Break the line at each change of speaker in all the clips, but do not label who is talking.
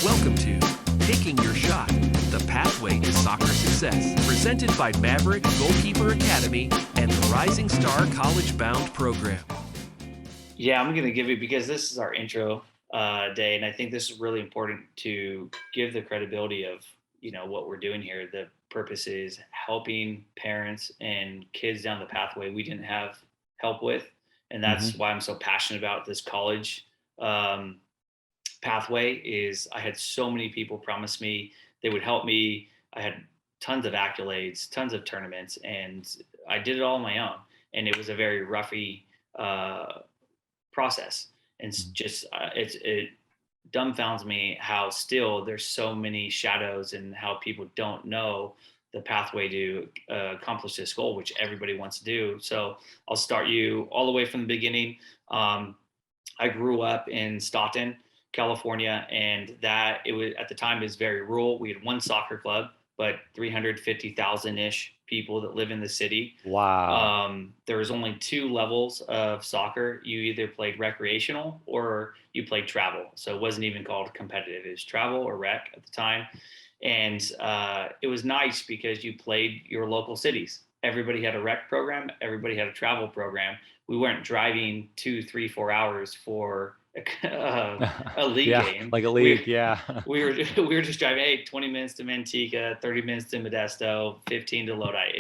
Welcome to Taking Your Shot, the pathway to soccer success, presented by Maverick Goalkeeper Academy and the Rising Star College Bound program.
Yeah, I'm going to give it because this is our intro day, and I think this is really important to give the credibility of what we're doing here. The purpose is helping parents and kids down the pathway we didn't have help with, and that's why I'm so passionate about this college pathway. Is I had so many people promise me they would help me. I had tons of accolades, tons of tournaments, and I did it all on my own, and it was a very roughy process, and just it dumbfounds me how still there's so many shadows and how people don't know the pathway to accomplish this goal, which everybody wants to do. So I'll start you all the way from the beginning. I grew up in Staunton, California, and that it was at the time is very rural. We had one soccer club, but 350,000-ish people that live in the city.
Wow.
There was only two levels of soccer. You either played recreational or you played travel. So it wasn't even called competitive. It was travel or rec at the time. And it was nice because you played your local cities. Everybody had a rec program. Everybody had a travel program. We weren't driving 2, 3, 4 hours for a league game.
Like a league,
we were just driving, hey, 20 minutes to Manteca, 30 minutes to Modesto, 15 to Lodi.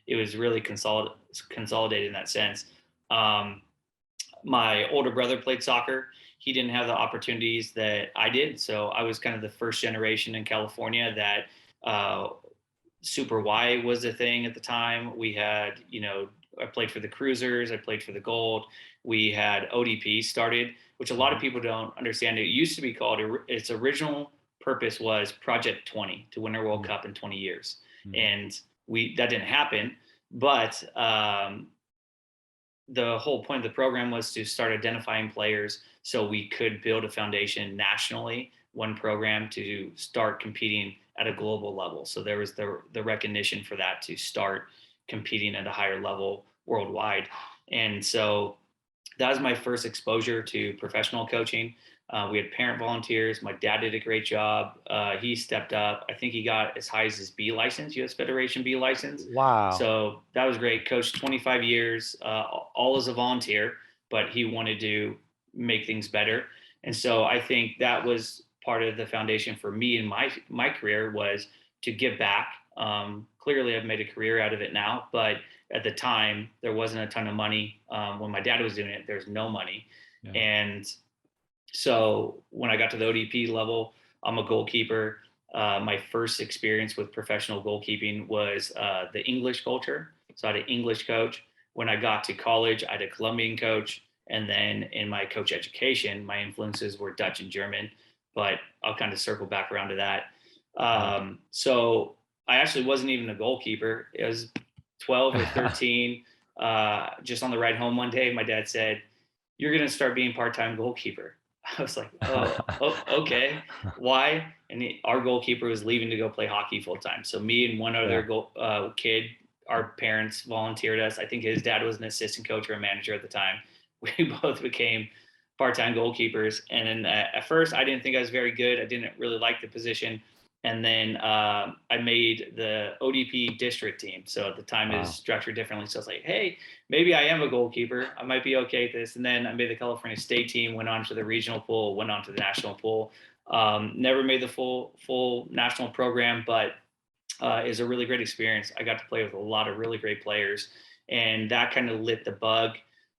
It was really consolidated in that sense. My older brother played soccer. He didn't have the opportunities that I did. So I was kind of the first generation in California that Super Y was a thing at the time. We had, I played for the Cruisers. I played for the Gold. We had ODP started, which a lot of people don't understand. It used to be called, its original purpose was Project 20, to win a World Cup in 20 years. And that didn't happen. But the whole point of the program was to start identifying players so we could build a foundation nationally, one program to start competing at a global level. So there was the recognition for that to start competing at a higher level worldwide. And so that was my first exposure to professional coaching. We had parent volunteers. My dad did a great job. He stepped up. I think he got as high as his B license, U.S. Federation B license.
Wow.
So that was great. Coached 25 years, all as a volunteer, but he wanted to make things better. And so I think that was part of the foundation for me in my career was to give back. Clearly, I've made a career out of it now, but at the time, there wasn't a ton of money. When my dad was doing it, there's no money. Yeah. And so when I got to the ODP level, I'm a goalkeeper. My first experience with professional goalkeeping was the English culture. So I had an English coach. When I got to college, I had a Colombian coach. And then in my coach education, my influences were Dutch and German, but I'll kind of circle back around to that. So I actually wasn't even a goalkeeper. It was 12 or 13. Just on the ride home one day, my dad said, "You're going to start being part-time goalkeeper." I was like, oh, okay. Why? And our goalkeeper was leaving to go play hockey full time. So me and one other kid, our parents volunteered us. I think his dad was an assistant coach or a manager at the time. We both became part-time goalkeepers. And then at first, I didn't think I was very good. I didn't really like the position. And then I made the ODP district team. So at the time it was structured differently. So I was like, hey, maybe I am a goalkeeper. I might be okay at this. And then I made the California State team, went on to the regional pool, went on to the national pool. Never made the full national program, but it was a really great experience. I got to play with a lot of really great players. And that kind of lit the bug.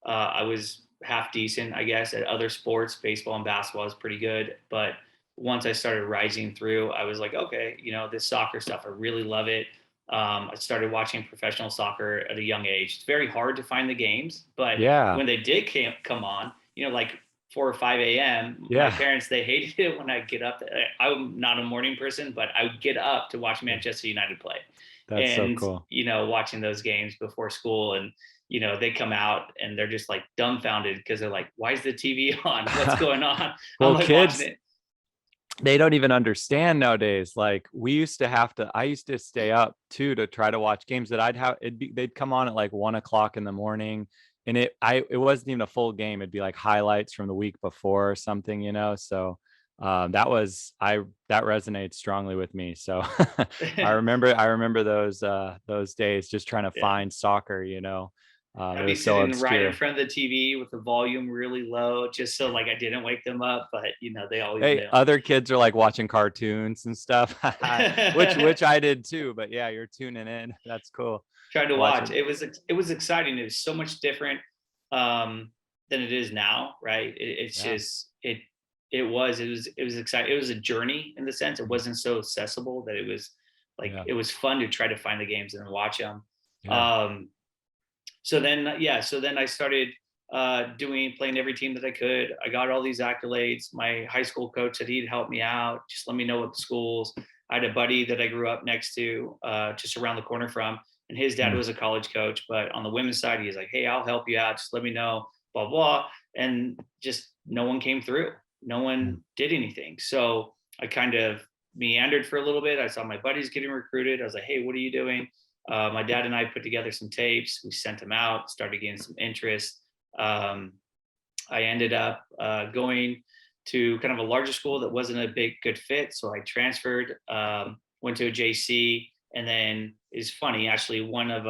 I was half decent, I guess, at other sports. Baseball and basketball was pretty good. But once I started rising through, I was like, okay, this soccer stuff, I really love it. I started watching professional soccer at a young age. It's very hard to find the games, but when they did come on, like 4 or 5 a.m., my parents, they hated it when I get up. I'm not a morning person, but I would get up to watch Manchester United play.
That's so cool.
Watching those games before school, and they come out and they're just like dumbfounded because they're like, why is the TV on? What's going on?
Well,
I'm like
kids,
watching it.
They don't even understand nowadays. Like I used to stay up too to try to watch games that they'd come on at like 1 o'clock in the morning, and it wasn't even a full game. It'd be like highlights from the week before or something, So that resonates strongly with me. So I remember those days just trying to
Yeah.
find soccer,
I'd
it
be
was so
sitting right in
obscure.
front of the TV with the volume really low, just so like I didn't wake them up. But they always
Hey,
knew.
other kids are like watching cartoons and stuff, which I did too. But yeah, you're tuning in. That's cool.
Trying to watch.
Watching.
It was exciting. It was so much different than it is now, right? It's
Yeah.
just it was exciting. It was a journey in the sense. It wasn't so accessible that it was like
Yeah.
it was fun to try to find the games and watch them.
Yeah.
So then I started playing every team that I could. I got all these accolades. My high school coach said he'd help me out, just let me know what the schools. I had a buddy that I grew up next to, just around the corner from, and his dad
Mm.
was a college coach. But on the women's side, he's like, "Hey, I'll help you out. Just let me know." Blah blah, and just no one came through. No
Mm.
one did anything. So I kind of meandered for a little bit. I saw my buddies getting recruited. I was like, "Hey, what are you doing?" My dad and I put together some tapes. We sent them out, started getting some interest. Um, I ended up going to kind of a larger school that wasn't a good fit. So I transferred, went to a JC, and then it's funny, actually, one of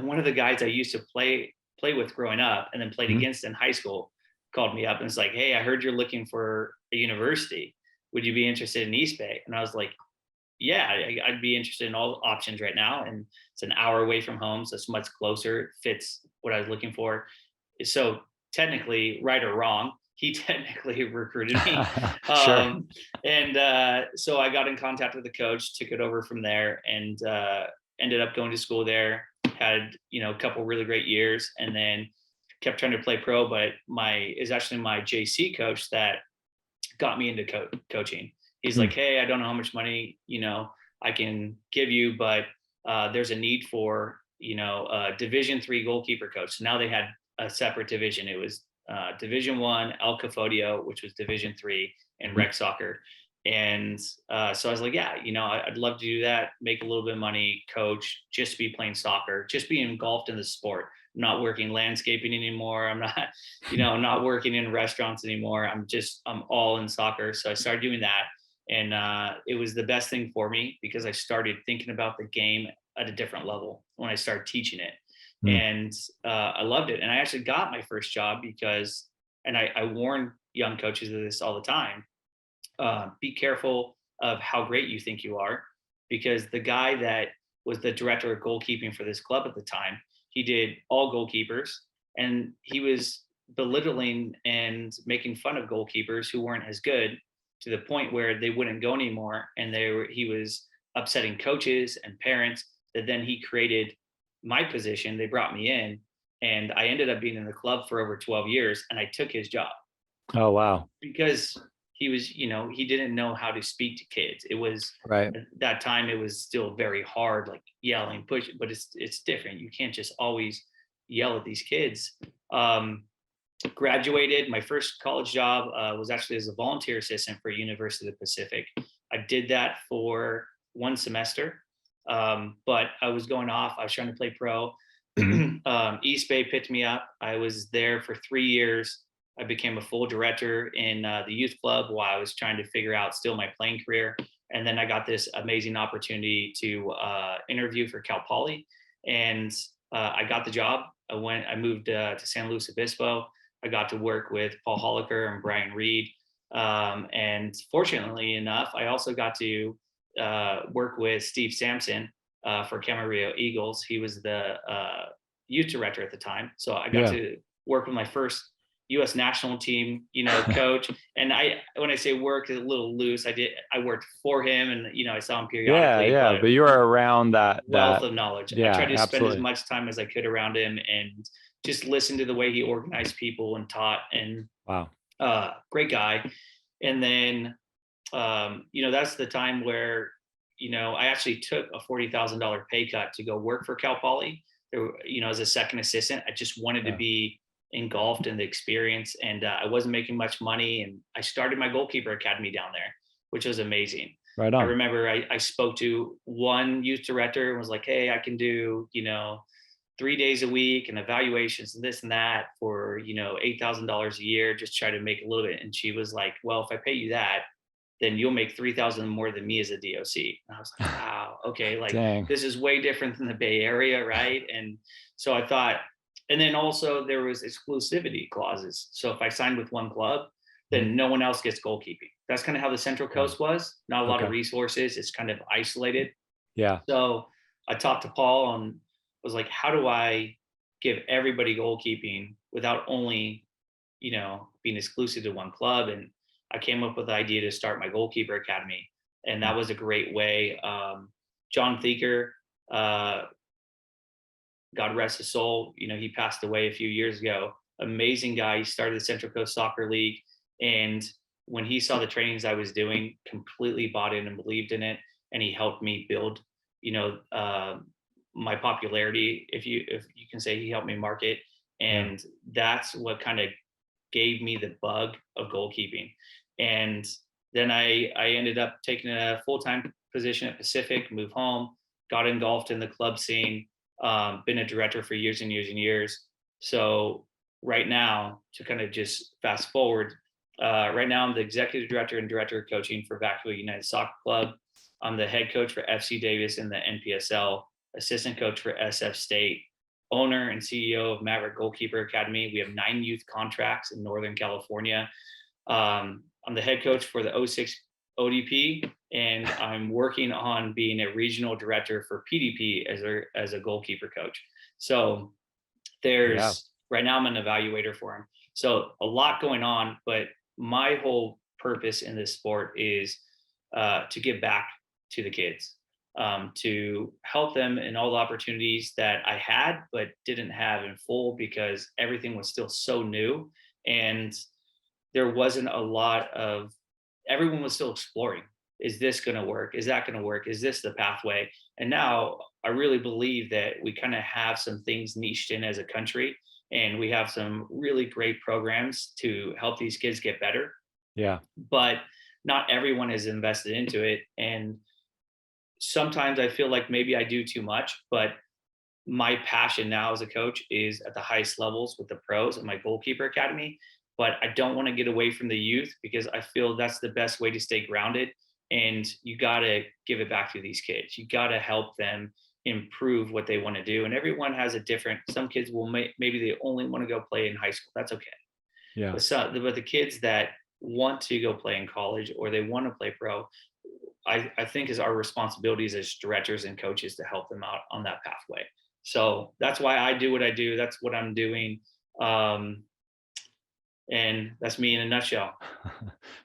one of the guys I used to play with growing up and then played
Mm.
against in high school called me up and was like, "Hey, I heard you're looking for a university. Would you be interested in East Bay?" And I was like, "Yeah, I'd be interested in all options right now." And it's an hour away from home, so it's much closer. It fits what I was looking for. So technically, right or wrong, he technically recruited me.
Sure.
So I got in contact with the coach, took it over from there, and ended up going to school there. Had a couple really great years, and then kept trying to play pro. But is actually my JC coach that got me into coaching. He's
Hmm.
like, "Hey, I don't know how much money I can give you, but there's a need for a Division III goalkeeper coach." So now they had a separate division. It was Division 1 El Cafodio, which was Division 3 and
Hmm.
rec soccer. And so I was like, "Yeah, I'd love to do that, make a little bit of money, coach, just be playing soccer, just be engulfed in the sport. I'm not working landscaping anymore. I'm not, I'm not working in restaurants anymore. I'm all in soccer." So I started doing that. And it was the best thing for me because I started thinking about the game at a different level when I started teaching it.
Hmm.
And I loved it. And I actually got my first job because, and I warn young coaches of this all the time, be careful of how great you think you are, because the guy that was the director of goalkeeping for this club at the time, he did all goalkeepers, and he was belittling and making fun of goalkeepers who weren't as good, to the point where they wouldn't go anymore, and he was upsetting coaches and parents. That then he created my position. They brought me in, and I ended up being in the club for over 12 years, and I took his job
Oh, wow.
because he didn't know how to speak to kids. It was,
Right.
at that time, it was still very hard, like yelling, pushing, but it's different. You can't just always yell at these kids. Graduated. My first college job was actually as a volunteer assistant for University of the Pacific. I did that for one semester, but I was going off. I was trying to play pro.
Mhm.
East Bay picked me up. I was there for 3 years. I became a full director in the youth club while I was trying to figure out still my playing career. And then I got this amazing opportunity to interview for Cal Poly, and I got the job. I moved to San Luis Obispo. I got to work with Paul Holliker and Brian Reed. And fortunately enough, I also got to work with Steve Sampson for Camarillo Eagles. He was the youth director at the time. So I got
Yeah.
to work with my first U.S. national team, coach. And when I say work, it's a little loose. I worked for him, and I saw him
Yeah.
periodically.
Yeah.
But
But you were around
wealth of knowledge. I
Yeah,
tried to spend as
absolutely.
much time as I could around him and just listen to the way he organized people and taught. And
Wow.
great guy. And then that's the time where I actually took a $40,000 pay cut to go work for Cal Poly. As a second assistant, I just wanted to
Yeah.
be engulfed in the experience, and I wasn't making much money. And I started my goalkeeper academy down there, which was amazing.
Right
I
on.
remember I spoke to one youth director and was like, "Hey, I can do 3 days a week and evaluations and this and that for, $8,000 a year, just try to make a little bit. And she was like, well, if I pay you that, then you'll make 3,000 more than me as a DOC. And I was like, wow, okay, like
Dang.
this is way different than the Bay Area, right? And so I thought, and then also there was exclusivity clauses. So if I signed with one club, then no one else gets goalkeeping. That's kind of how the Central Coast was. Not a lot of resources. It's kind of isolated.
Yeah.
So I talked to Paul and was like, how do I give everybody goalkeeping without only, being exclusive to one club? And I came up with the idea to start my goalkeeper academy. And that was a great way. John Thieker, God rest his soul, he passed away a few years ago. Amazing guy. He started the Central Coast Soccer League. And when he saw the trainings I was doing, completely bought in and believed in it. And he helped me build, my popularity, if you can say. He helped me market. And that's what kind of gave me the bug of goalkeeping. And then I ended up taking a full-time position at Pacific, moved home, got engulfed in the club scene, been a director for years and years and years. So right now, to kind of just fast forward, right now I'm the executive director and director of coaching for Vacaville United Soccer Club. I'm the head coach for FC Davis in the NPSL, assistant coach for SF State, owner and CEO of Maverick Goalkeeper Academy. We have 9 youth contracts in Northern California. I'm the head coach for the 06 ODP, and I'm working on being a regional director for PDP as a goalkeeper coach. So right now I'm an evaluator for him. So a lot going on, but my whole purpose in this sport is to give back to the kids, to help them in all the opportunities that I had but didn't have in full because everything was still so new, and there wasn't a lot of, everyone was still exploring. Is this going to work? Is that going to work? Is this the pathway? And now I really believe that we kind of have some things niched in as a country, and we have some really great programs to help these kids get better.
Yeah.
But not everyone is invested into it. And sometimes I feel like maybe I do too much, but my passion now as a coach is at the highest levels with the pros at my goalkeeper academy. But I don't want to get away from the youth because I feel that's the best way to stay grounded. And you got to give it back to these kids. You got to help them improve what they want to do. And everyone has a different, some kids will maybe they only want to go play in high school. That's okay.
Yeah.
But the kids that want to go play in college or they want to play pro, I think is our responsibilities as directors and coaches to help them out on that pathway. So that's why I do what I do. That's what I'm doing. And that's me in a nutshell.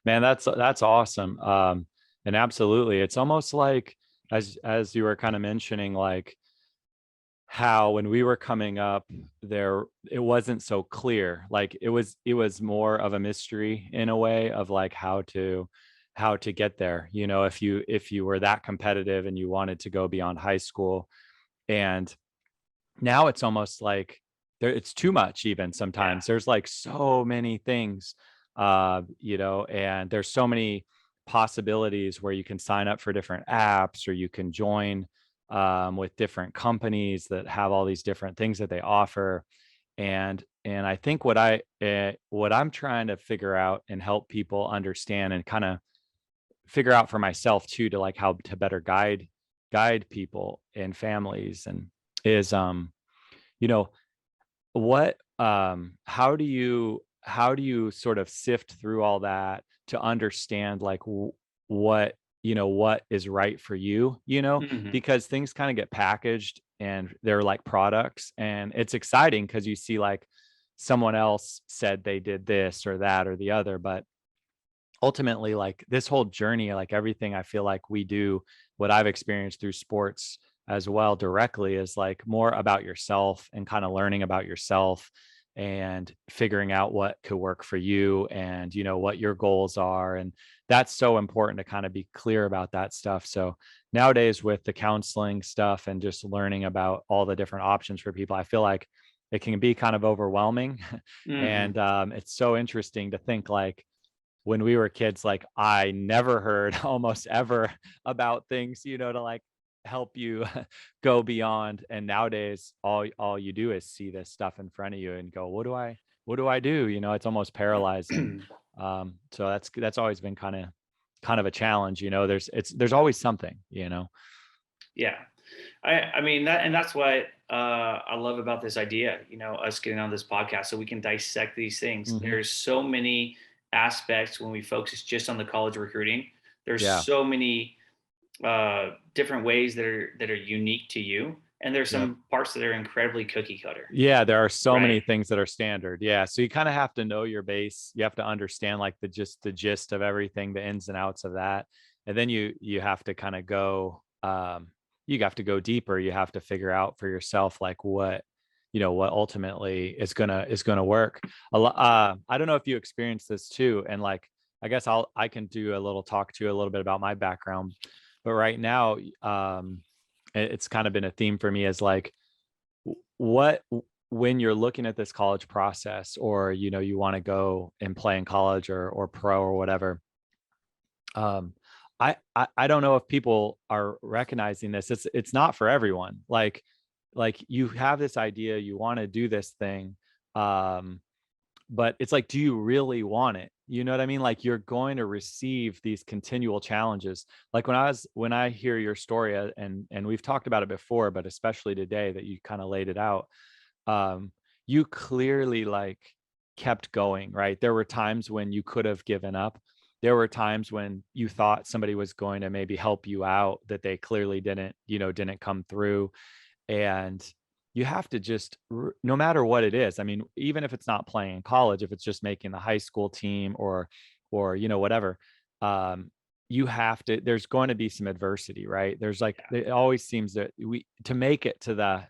Man, that's awesome. And absolutely, it's almost like as you were kind of mentioning, like how when we were coming up there, it wasn't so clear. Like it was more of a mystery in a way of like how to get there. If you were that competitive and you wanted to go beyond high school, and now it's almost like it's too much even sometimes. There's like so many things, and there's so many possibilities where you can sign up for different apps, or you can join with different companies that have all these different things that they offer. And I think what I'm trying to figure out and help people understand and kind of figure out for myself too, to like how to better guide people and families, and is what how do you sort of sift through all that to understand like what is right for you,
Mm-hmm.
because things kind of get packaged and they're like products, and it's exciting because you see like someone else said they did this or that or the other, but ultimately like this whole journey, like everything I feel like we do, what I've experienced through sports as well directly, is like more about yourself and kind of learning about yourself and figuring out what could work for you, and what your goals are. And that's so important to kind of be clear about that stuff. So nowadays with the counseling stuff and just learning about all the different options for people, I feel like it can be kind of overwhelming.
Mm-hmm.
And it's so interesting to think like when we were kids, like I never heard almost ever about things, to like help you go beyond. And nowadays, all you do is see this stuff in front of you and go, what do I do? You know, it's almost paralyzing. So that's always been kind of a challenge. You know, there's always something. You know.
Yeah. I mean that, and that's what I love about this idea, you know, us getting on this podcast so we can dissect these things.
Mm-hmm.
There's so many aspects when we focus just on the college recruiting. There's
Yeah.
so many different ways that are unique to you, and there's
Yep.
some parts that are incredibly cookie cutter.
Yeah, there are so many
Right.
things that are standard. Yeah, so you kind of have to know your base. You have to understand like the gist of everything, the ins and outs of that, and then you have to kind of go. You have to go deeper. You have to figure out for yourself like what what ultimately is gonna work. I don't know if you experienced this too, and like I guess I can do a little talk to you a little bit about my background, but right now, it's kind of been a theme for me as like what when you're looking at this college process, or you want to go and play in college or pro or whatever. I don't know if people are recognizing this. It's not for everyone. Like you have this idea, you want to do this thing, but it's like, do you really want it? You know what I mean? Like you're going to receive these continual challenges. Like when I hear your story, and we've talked about it before, but especially today that you kind of laid it out, you clearly like kept going, right? There were times when you could have given up. There were times when you thought somebody was going to maybe help you out that they clearly didn't come through. And you have to just, no matter what it is, I mean, even if it's not playing in college, if it's just making the high school team or whatever, you have to, there's going to be some adversity, right? There's like, it always seems that to make it to the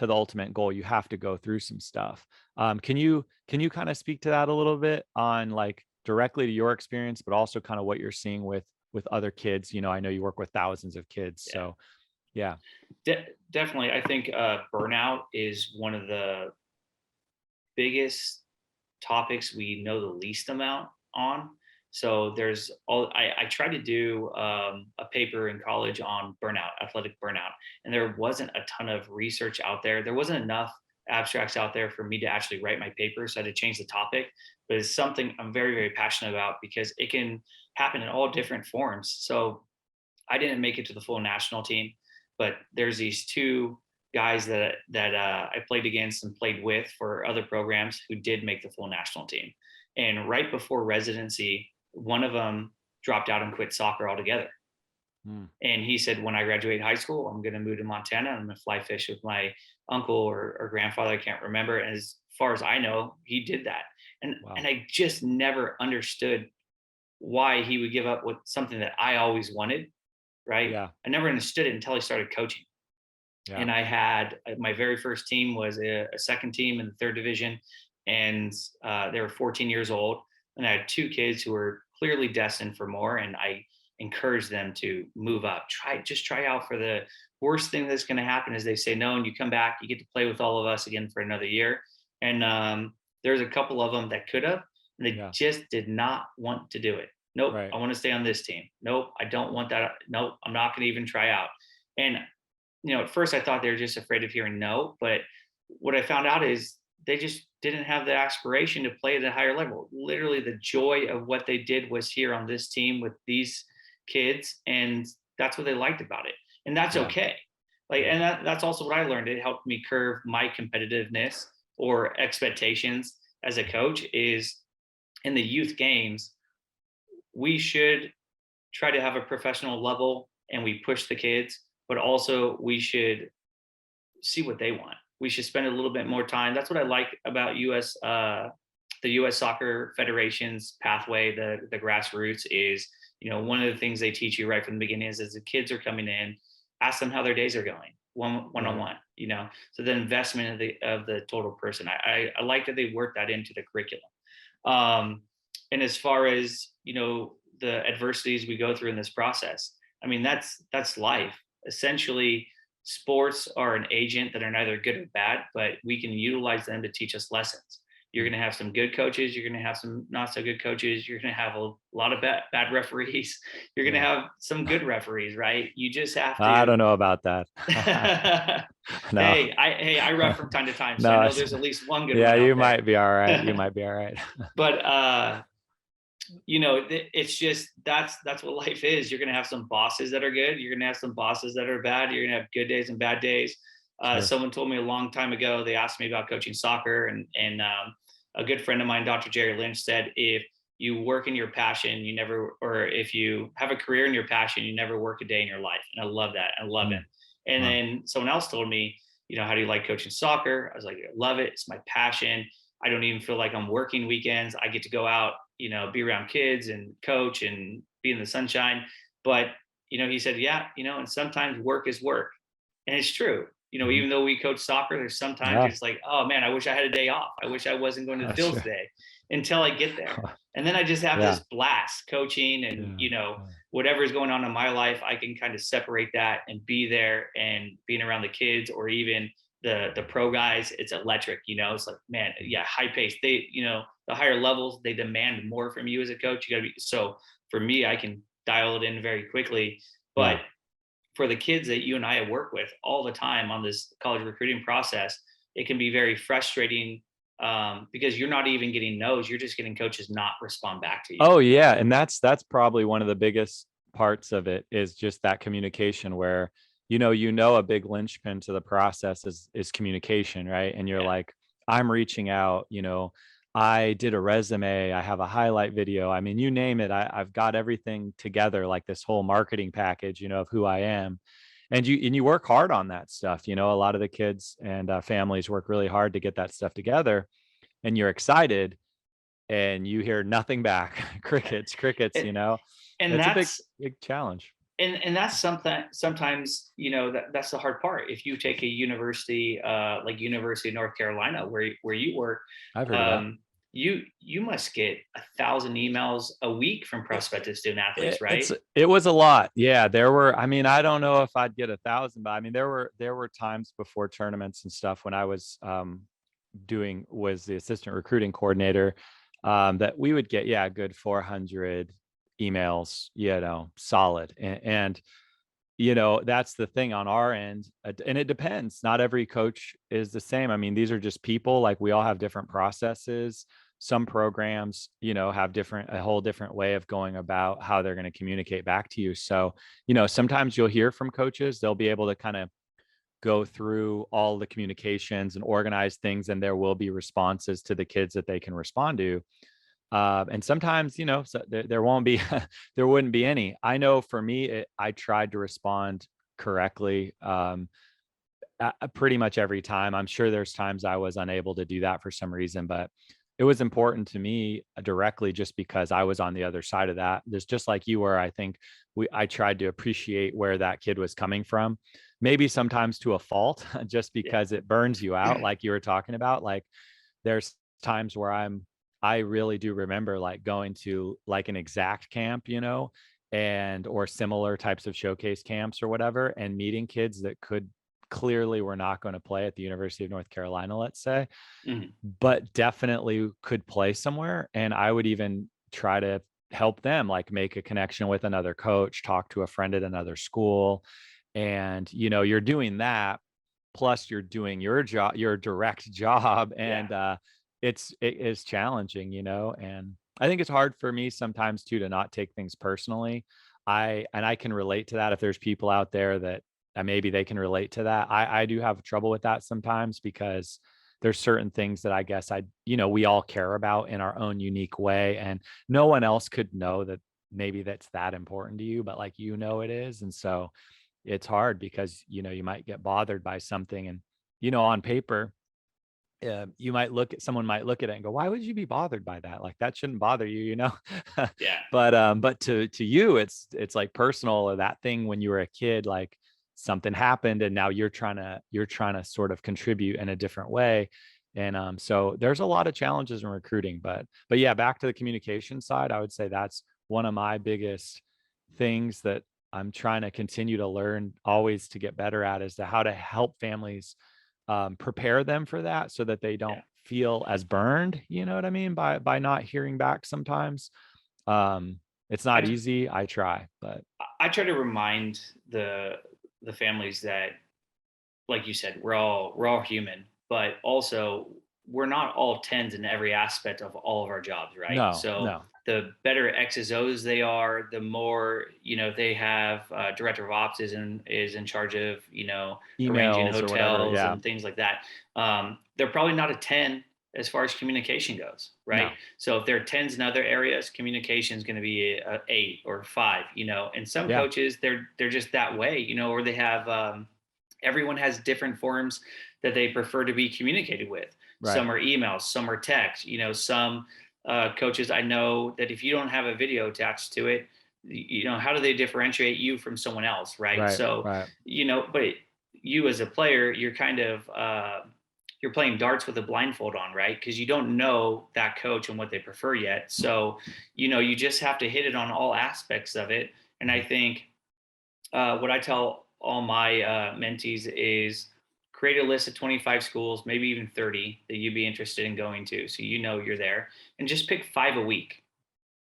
ultimate goal, you have to go through some stuff. Can you kind of speak to that a little bit on like directly to your experience, but also kind of what you're seeing with other kids? I know you work with thousands of kids, so yeah.
Definitely. I think burnout is one of the biggest topics we know the least amount on. So I tried to do a paper in college on burnout, athletic burnout, and there wasn't a ton of research out there. There wasn't enough abstracts out there for me to actually write my paper. So I had to change the topic, but it's something I'm very, very passionate about because it can happen in all different forms. So I didn't make it to the full national team, but there's these two guys that I played against and played with for other programs who did make the full national team. And right before residency, one of them dropped out and quit soccer altogether. And he said, when I graduate high school, I'm going to move to Montana. I'm going to fly fish with my uncle or grandfather. I can't remember. And as far as I know, he did that. And
Wow.
and I just never understood why he would give up with something that I always wanted. Right.
Yeah.
I never understood it until I started coaching.
Yeah.
And I had my very first team was a second team in the third division. And they were 14 years old. And I had two kids who were clearly destined for more. And I encouraged them to move up, try out for the worst thing that's going to happen is they say no, and you come back, you get to play with all of us again for another year. And there's a couple of them that could have, and they just did not want to do it. Nope, right. I want to stay on this team. Nope, I don't want that. Nope, I'm not going to even try out. And at first I thought they were just afraid of hearing no, but what I found out is they just didn't have the aspiration to play at a higher level. Literally the joy of what they did was here on this team with these kids, and that's what they liked about it. And that's okay. And that's also what I learned. It helped me curve my competitiveness or expectations as a coach is in the youth games, we should try to have a professional level and we push the kids, but also we should see what they want. We should spend a little bit more time. That's what I like about the U.S. Soccer Federation's pathway, the grassroots is, one of the things they teach you right from the beginning is as the kids are coming in, ask them how their days are going, one-on-one, so the investment of the total person. I like that they work that into the curriculum. And as far as, the adversities we go through in this process, I mean, that's life. Essentially, sports are an agent that are neither good or bad, but we can utilize them to teach us lessons. You're going to have some good coaches. You're going to have some not so good coaches. You're going to have a lot of bad referees. You're going to
Yeah.
have some good referees, right? You just have
I
to.
don't know about that. No,
I ref from time to time, so I
no,
know there's at least one good
yeah,
one out
you
there.
might be all right. You might be all right.
But it's just that's what life is. You're going to have some bosses that are good. You're going to have some bosses that are bad. You're going to have good days and bad days.
Sure.
Someone told me a long time ago, they asked me about coaching soccer, and a good friend of mine, Dr. Jerry Lynch, said, if you work in your passion, or if you have a career in your passion, you never work a day in your life. And I love that. I love it. And
Wow.
then someone else told me, how do you like coaching soccer? I was like, I love it. It's my passion. I don't even feel like I'm working weekends. I get to go out, be around kids and coach and be in the sunshine. But, he said, yeah, and sometimes work is work. And it's true. Even though we coach soccer, there's sometimes
Yeah.
it's like, oh man, I wish I had a day off. I wish I wasn't going to the field
Sure.
today, until I get there. And then I just have
Yeah.
this blast coaching, and,
Yeah.
whatever's going on in my life, I can kind of separate that and be there, and being around the kids, or even the pro guys. It's electric. It's like, man, yeah, high pace. They, the higher levels, they demand more from you as a coach. You gotta be, so for me, I can dial it in very quickly. But
Yeah.
for the kids that you and I work with all the time on this college recruiting process, it can be very frustrating, because you're not even getting no's. You're just getting coaches not respond back to you.
Oh yeah. And that's probably one of the biggest parts of it, is just that communication where, a big linchpin to the process is communication, right? And you're
Yeah.
like, I'm reaching out, I did a resume, I have a highlight video. I mean, you name it. I've got everything together, like this whole marketing package, of who I am. And you work hard on that stuff. A lot of the kids and families work really hard to get that stuff together, and you're excited, and you hear nothing back. crickets,
And, and
it's a big,
that's,
big challenge.
and that's something, sometimes, that's the hard part. If you take a university, like University of North Carolina, where you work,
I've heard of that.
You must get 1,000 emails a week from prospective student athletes, right?
It was a lot. Yeah, there were, I mean, I don't know if I'd get 1,000, but I mean, there were times before tournaments and stuff when I was was the assistant recruiting coordinator, that we would get, a good 400 emails, solid. And that's the thing on our end. And it depends. Not every coach is the same. I mean, these are just people. Like, we all have different processes. Some programs, have a whole different way of going about how they're going to communicate back to you. So, sometimes you'll hear from coaches, they'll be able to kind of go through all the communications and organize things, and there will be responses to the kids that they can respond to. And sometimes, so there won't be, there wouldn't be any. I know for me, I tried to respond correctly pretty much every time. I'm sure there's times I was unable to do that for some reason, but it was important to me directly, just because I was on the other side of that. There's just like you were. I think I tried to appreciate where that kid was coming from, maybe sometimes to a fault, just because it burns you out. Like you were talking about, like there's times where I really do remember like going to like an exact camp, and or similar types of showcase camps or whatever, and meeting kids that clearly were not going to play at the University of North Carolina, let's say, but definitely could play somewhere. And I would even try to help them, like make a connection with another coach, talk to a friend at another school. And, you're doing that, plus you're doing your job, your direct job. And it is challenging, and I think it's hard for me sometimes too, to not take things personally. I can relate to that. If there's people out there that maybe they can relate to that. I do have trouble with that sometimes, because there's certain things that I guess we all care about in our own unique way, and no one else could know that maybe that's that important to you, but like, it is. And so it's hard, because, you might get bothered by something, and, on paper, someone might look at it and go, why would you be bothered by that? Like, that shouldn't bother you,
Yeah.
But to you, it's like personal, or that thing when you were a kid, like something happened, and now you're trying to sort of contribute in a different way. And so there's a lot of challenges in recruiting, but yeah, back to the communication side, I would say that's one of my biggest things that I'm trying to continue to learn, always to get better at, is to how to help families prepare them for that, so that they don't feel as burned, you know what I mean, by not hearing back sometimes. It's not
I,
easy. I try, but
I try to remind the families that, like you said, we're all human, but also we're not all tens in every aspect of all of our jobs, right?
no,
So
no.
the better X's O's they are, the more they have. Director of ops is in charge of arranging
Emails or whatever.
hotels
Yeah.
and things like that. They're probably not a 10 as far as communication goes, right?
No.
So if they're tens in other areas, communication is going to be a 8 or 5. And some
Yeah.
coaches they're just that way, or they have. Everyone has different forms that they prefer to be communicated with.
Right.
Some are emails, some are text. Some coaches I know that if you don't have a video attached to it, how do they differentiate you from someone else, right?
Right.
So,
Right.
but you as a player, you're kind of you're playing darts with a blindfold on, right? Because you don't know that coach and what they prefer yet. So, you just have to hit it on all aspects of it. And I think what I tell all my mentees is create a list of 25 schools, maybe even 30 that you'd be interested in going to. So you're there, and just pick 5 a week,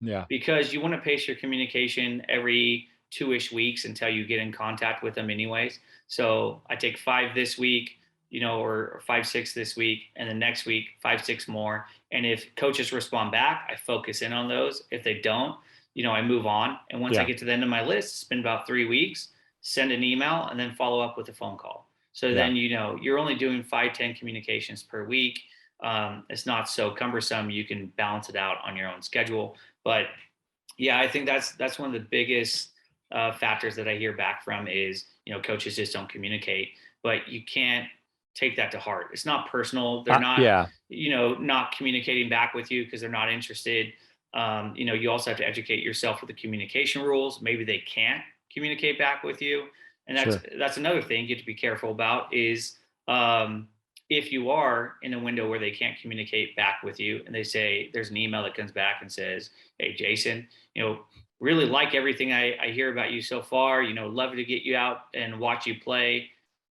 Yeah.
because you want to pace your communication every 2-ish weeks until you get in contact with them anyways. So I take 5 this week, or 5, 6 this week, and the next week 5, 6 more. And if coaches respond back, I focus in on those. If they don't, I move on. And once I
Yeah.
get to the end of my list, spend about 3 weeks, send an email, and then follow up with a phone call. So
Yeah.
then you're only doing 5, 10 communications per week. It's not so cumbersome. You can balance it out on your own schedule. But yeah, I think that's one of the biggest factors that I hear back from is coaches just don't communicate. But you can't take that to heart. It's not personal. They're not
Yeah.
not communicating back with you because they're not interested. You also have to educate yourself with the communication rules. Maybe they can't communicate back with you, and that's
Sure.
that's another thing you have to be careful about is if you are in a window where they can't communicate back with you and they say there's an email that comes back and says, hey Jason, really like everything I hear about you so far, love to get you out and watch you play.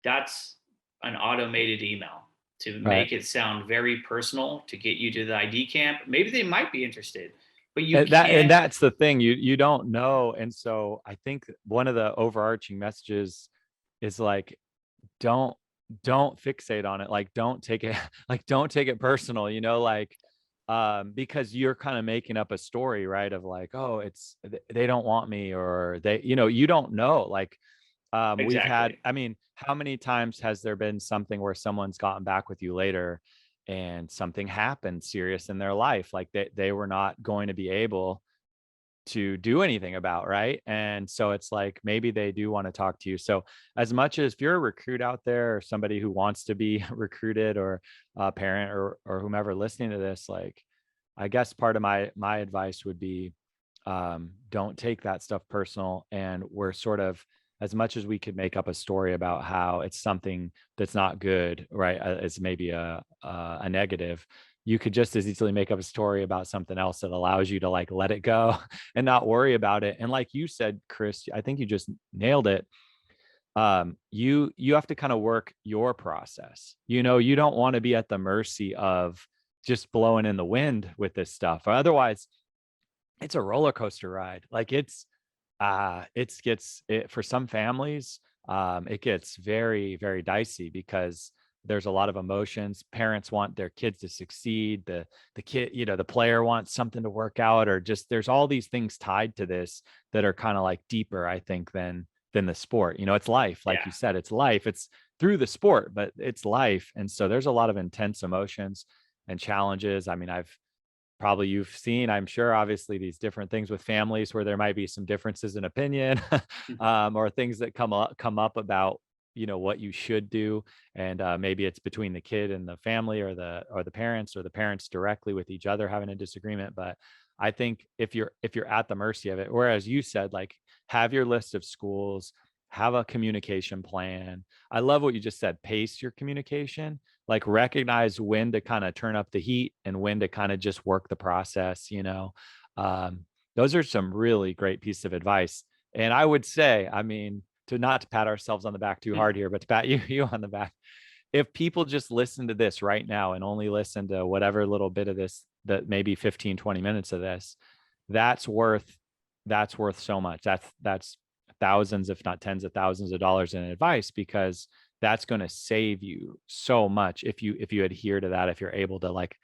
That's an automated email to
Right.
make it sound very personal to get you to the ID camp. Maybe they might be interested, but you
And
can't.
that's the thing, you don't know. And so I think one of the overarching messages is like, don't fixate on it. Like, don't take it like, don't take it personal, like, because you're kind of making up a story, right? Of like, oh, they don't want me, or they, you don't know. Like, we've had,
Exactly.
I mean, how many times has there been something where someone's gotten back with you later and something happened serious in their life, like they were not going to be able to do anything about, right? And so it's like, maybe they do want to talk to you. So as much as if you're a recruit out there, or somebody who wants to be recruited, or a parent, or whomever listening to this, like, I guess part of my advice would be, don't take that stuff personal. And we're sort of, as much as we could make up a story about how it's something that's not good, right? It's maybe a negative. You could just as easily make up a story about something else that allows you to like let it go and not worry about it. And like you said, Kris, I think you just nailed it. You have to kind of work your process. You don't want to be at the mercy of just blowing in the wind with this stuff. Otherwise, it's a roller coaster ride. Like, for some families, it gets very, very dicey, because there's a lot of emotions. Parents want their kids to succeed. The kid, the player wants something to work out, or just, there's all these things tied to this that are kind of like deeper, I think, than the sport. It's life. Like
Yeah.
you said, it's life. It's through the sport, but it's life. And so there's a lot of intense emotions and challenges. I mean, you've seen, I'm sure, obviously, these different things with families where there might be some differences in opinion, or things that come up about, what you should do. And maybe it's between the kid and the family, or the parents, or the parents directly with each other having a disagreement. But I think if you're at the mercy of it, whereas you said, like, have your list of schools, have a communication plan. I love what you just said, pace your communication, like recognize when to kind of turn up the heat and when to kind of just work the process. um, those are some really great pieces of advice. And I would say, I mean, to not to pat ourselves on the back too hard here, but to pat you on the back, if people just listen to this right now and only listen to whatever little bit of this, that maybe 15, 20 minutes of this, that's worth so much. That's thousands, if not tens of thousands of dollars in advice, because that's going to save you so much if you adhere to that, if you're able to like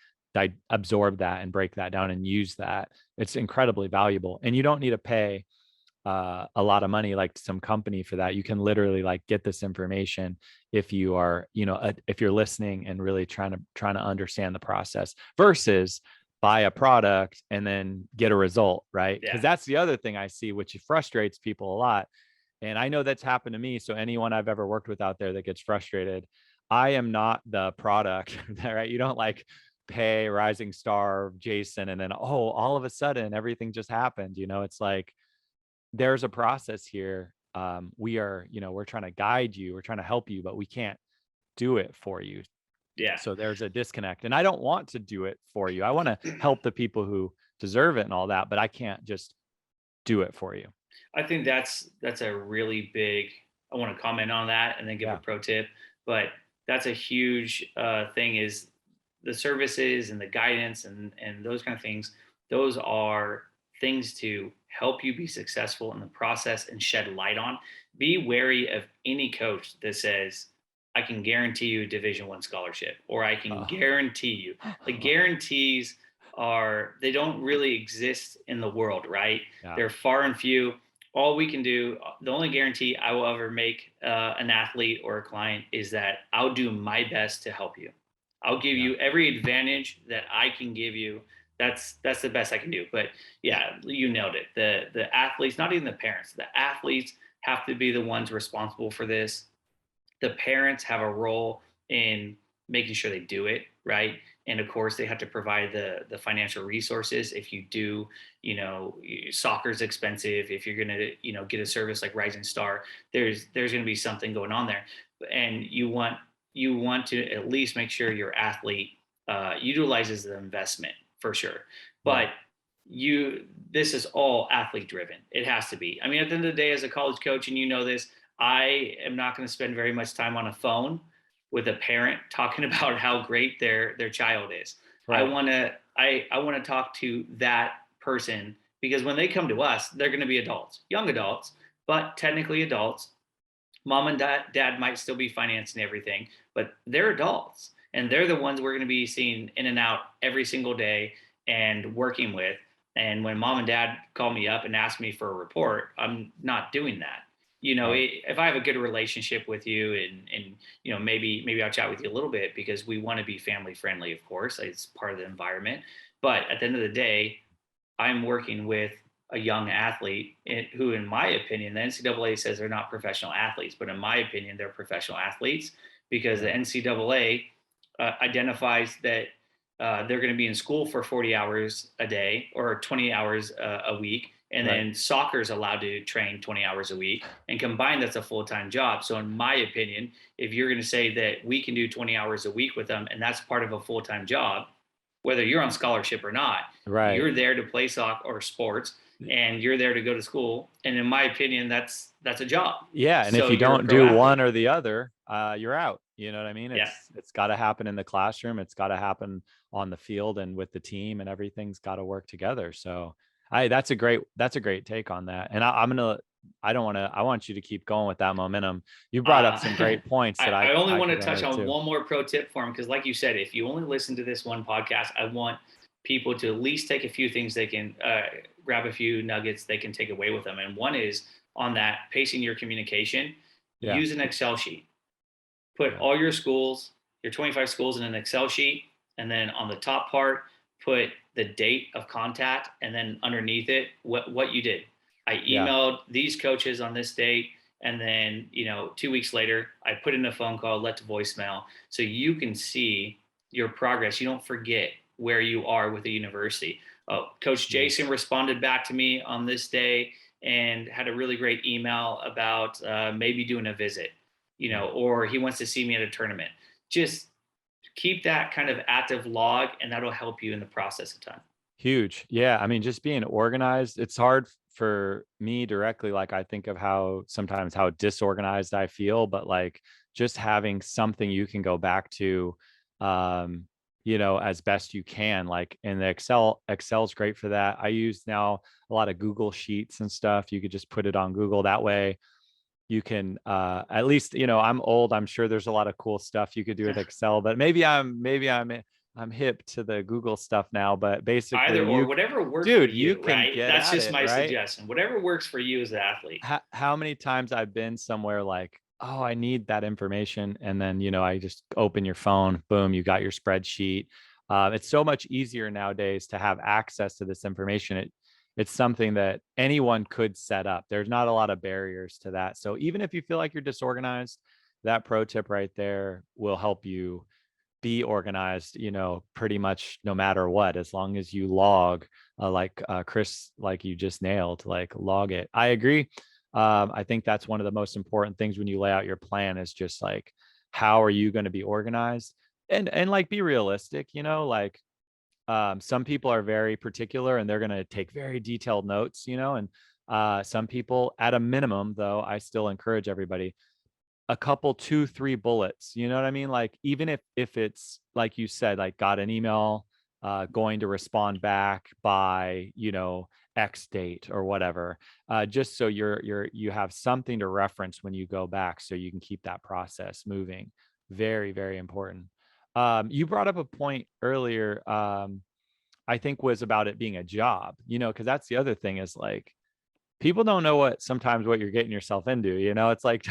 absorb that and break that down and use that. It's incredibly valuable. And you don't need to pay a lot of money like some company for that. You can literally like get this information if you are, if you're listening and really trying to understand the process, versus buy a product and then get a result, right? Because that's the other thing I see, which frustrates people a lot. And I know that's happened to me. So anyone I've ever worked with out there that gets frustrated, I am not the product, right? You don't like pay Rising Star Jason and then, oh, all of a sudden everything just happened. It's like, there's a process here. We are, we're trying to guide you, we're trying to help you, but we can't do it for you.
Yeah.
So there's a disconnect, and I don't want to do it for you. I want to help the people who deserve it and all that, but I can't just do it for you.
I think that's a really big, I want to comment on that and then give a pro tip, but that's a huge thing, is the services and the guidance and those kind of things. Those are things to help you be successful in the process and shed light on. Be wary of any coach that says, I can guarantee you a Division I scholarship, or I can guarantee you. The guarantees they don't really exist in the world, right? Yeah. They're far and few. All we can do, the only guarantee I will ever make an athlete or a client is that I'll do my best to help you. I'll give you every advantage that I can give you. That's the best I can do. But yeah, you nailed it. The athletes, not even the parents, the athletes have to be the ones responsible for this. The parents have a role in making sure they do it right. And of course they have to provide the financial resources. If you do, soccer's expensive. If you're going to, get a service like Rising Star, there's going to be something going on there. And you want to at least make sure your athlete utilizes the investment, for sure. But this is all athlete driven. It has to be. I mean, at the end of the day, as a college coach, and this, I am not going to spend very much time on a phone with a parent talking about how great their child is. Right. I want to talk to that person, because when they come to us, they're going to be adults, young adults, but technically adults. Mom and dad might still be financing everything, but they're adults, and they're the ones we're going to be seeing in and out every single day and working with. And when mom and dad call me up and ask me for a report, I'm not doing that. If I have a good relationship with you and maybe I'll chat with you a little bit, because we want to be family friendly, of course, it's part of the environment. But at the end of the day, I'm working with a young athlete who, in my opinion, the NCAA says they're not professional athletes, but in my opinion, they're professional athletes, because the NCAA identifies that they're going to be in school for 40 hours a day or 20 hours a week. And then soccer is allowed to train 20 hours a week, and combined, that's a full-time job. So in my opinion, if you're going to say that we can do 20 hours a week with them, and that's part of a full-time job, whether you're on scholarship or not, you're there to play soccer or sports, and you're there to go to school. And in my opinion, that's a job.
Yeah. And so if you don't do one or the other, you're out. You know what I mean? It's got to happen in the classroom. It's got to happen on the field and with the team, and everything's got to work together. So that's a great take on that. And I want you to keep going with that momentum. You brought up some great points that I
only want to touch on one more pro tip for him. Because like you said, if you only listen to this one podcast, I want people to at least take a few things they can grab, a few nuggets they can take away with them. And one is on that pacing your communication, use an Excel sheet, put all your schools, your 25 schools in an Excel sheet. And then on the top part, put the date of contact, and then underneath it, what you did. I emailed these coaches on this date, and then 2 weeks later, I put in a phone call, left a voicemail, so you can see your progress. You don't forget where you are with the university. Coach Jason responded back to me on this day and had a really great email about maybe doing a visit, or he wants to see me at a tournament. Just keep that kind of active log, and that'll help you in the process of time.
Huge. Yeah. I mean, just being organized, it's hard for me directly, like I think of how sometimes how disorganized I feel, but like just having something you can go back to, um, as best you can, like, and the Excel's great for that. I use now a lot of Google Sheets and stuff. You could just put it on Google. That way you can at least, I'm old, I'm sure there's a lot of cool stuff you could do with Excel, but I'm hip to the Google stuff now. But basically,
Either or, whatever works for
dude, you
you,
can
right?
get
That's
at
just
it,
my
right?
suggestion. Whatever works for you as an athlete.
How many times I've been somewhere like, oh, I need that information, and then I just open your phone, boom, you got your spreadsheet. It's so much easier nowadays to have access to this information. It's something that anyone could set up. There's not a lot of barriers to that. So even if you feel like you're disorganized, that pro tip right there will help you be organized, pretty much no matter what, as long as you log, like Kris, like you just nailed, like log it. I agree. I think that's one of the most important things when you lay out your plan is just like, how are you going to be organized, and like be realistic, like some people are very particular and they're going to take very detailed notes, and some people at a minimum, though, I still encourage everybody a couple, 2, 3 bullets, you know what I mean? Like, even if it's like you said, like got an email, going to respond back by, X date or whatever, just so you have something to reference when you go back, so you can keep that process moving. Very, very important. You brought up a point earlier, I think was about it being a job, because that's the other thing is like, people don't know sometimes what you're getting yourself into, it's like,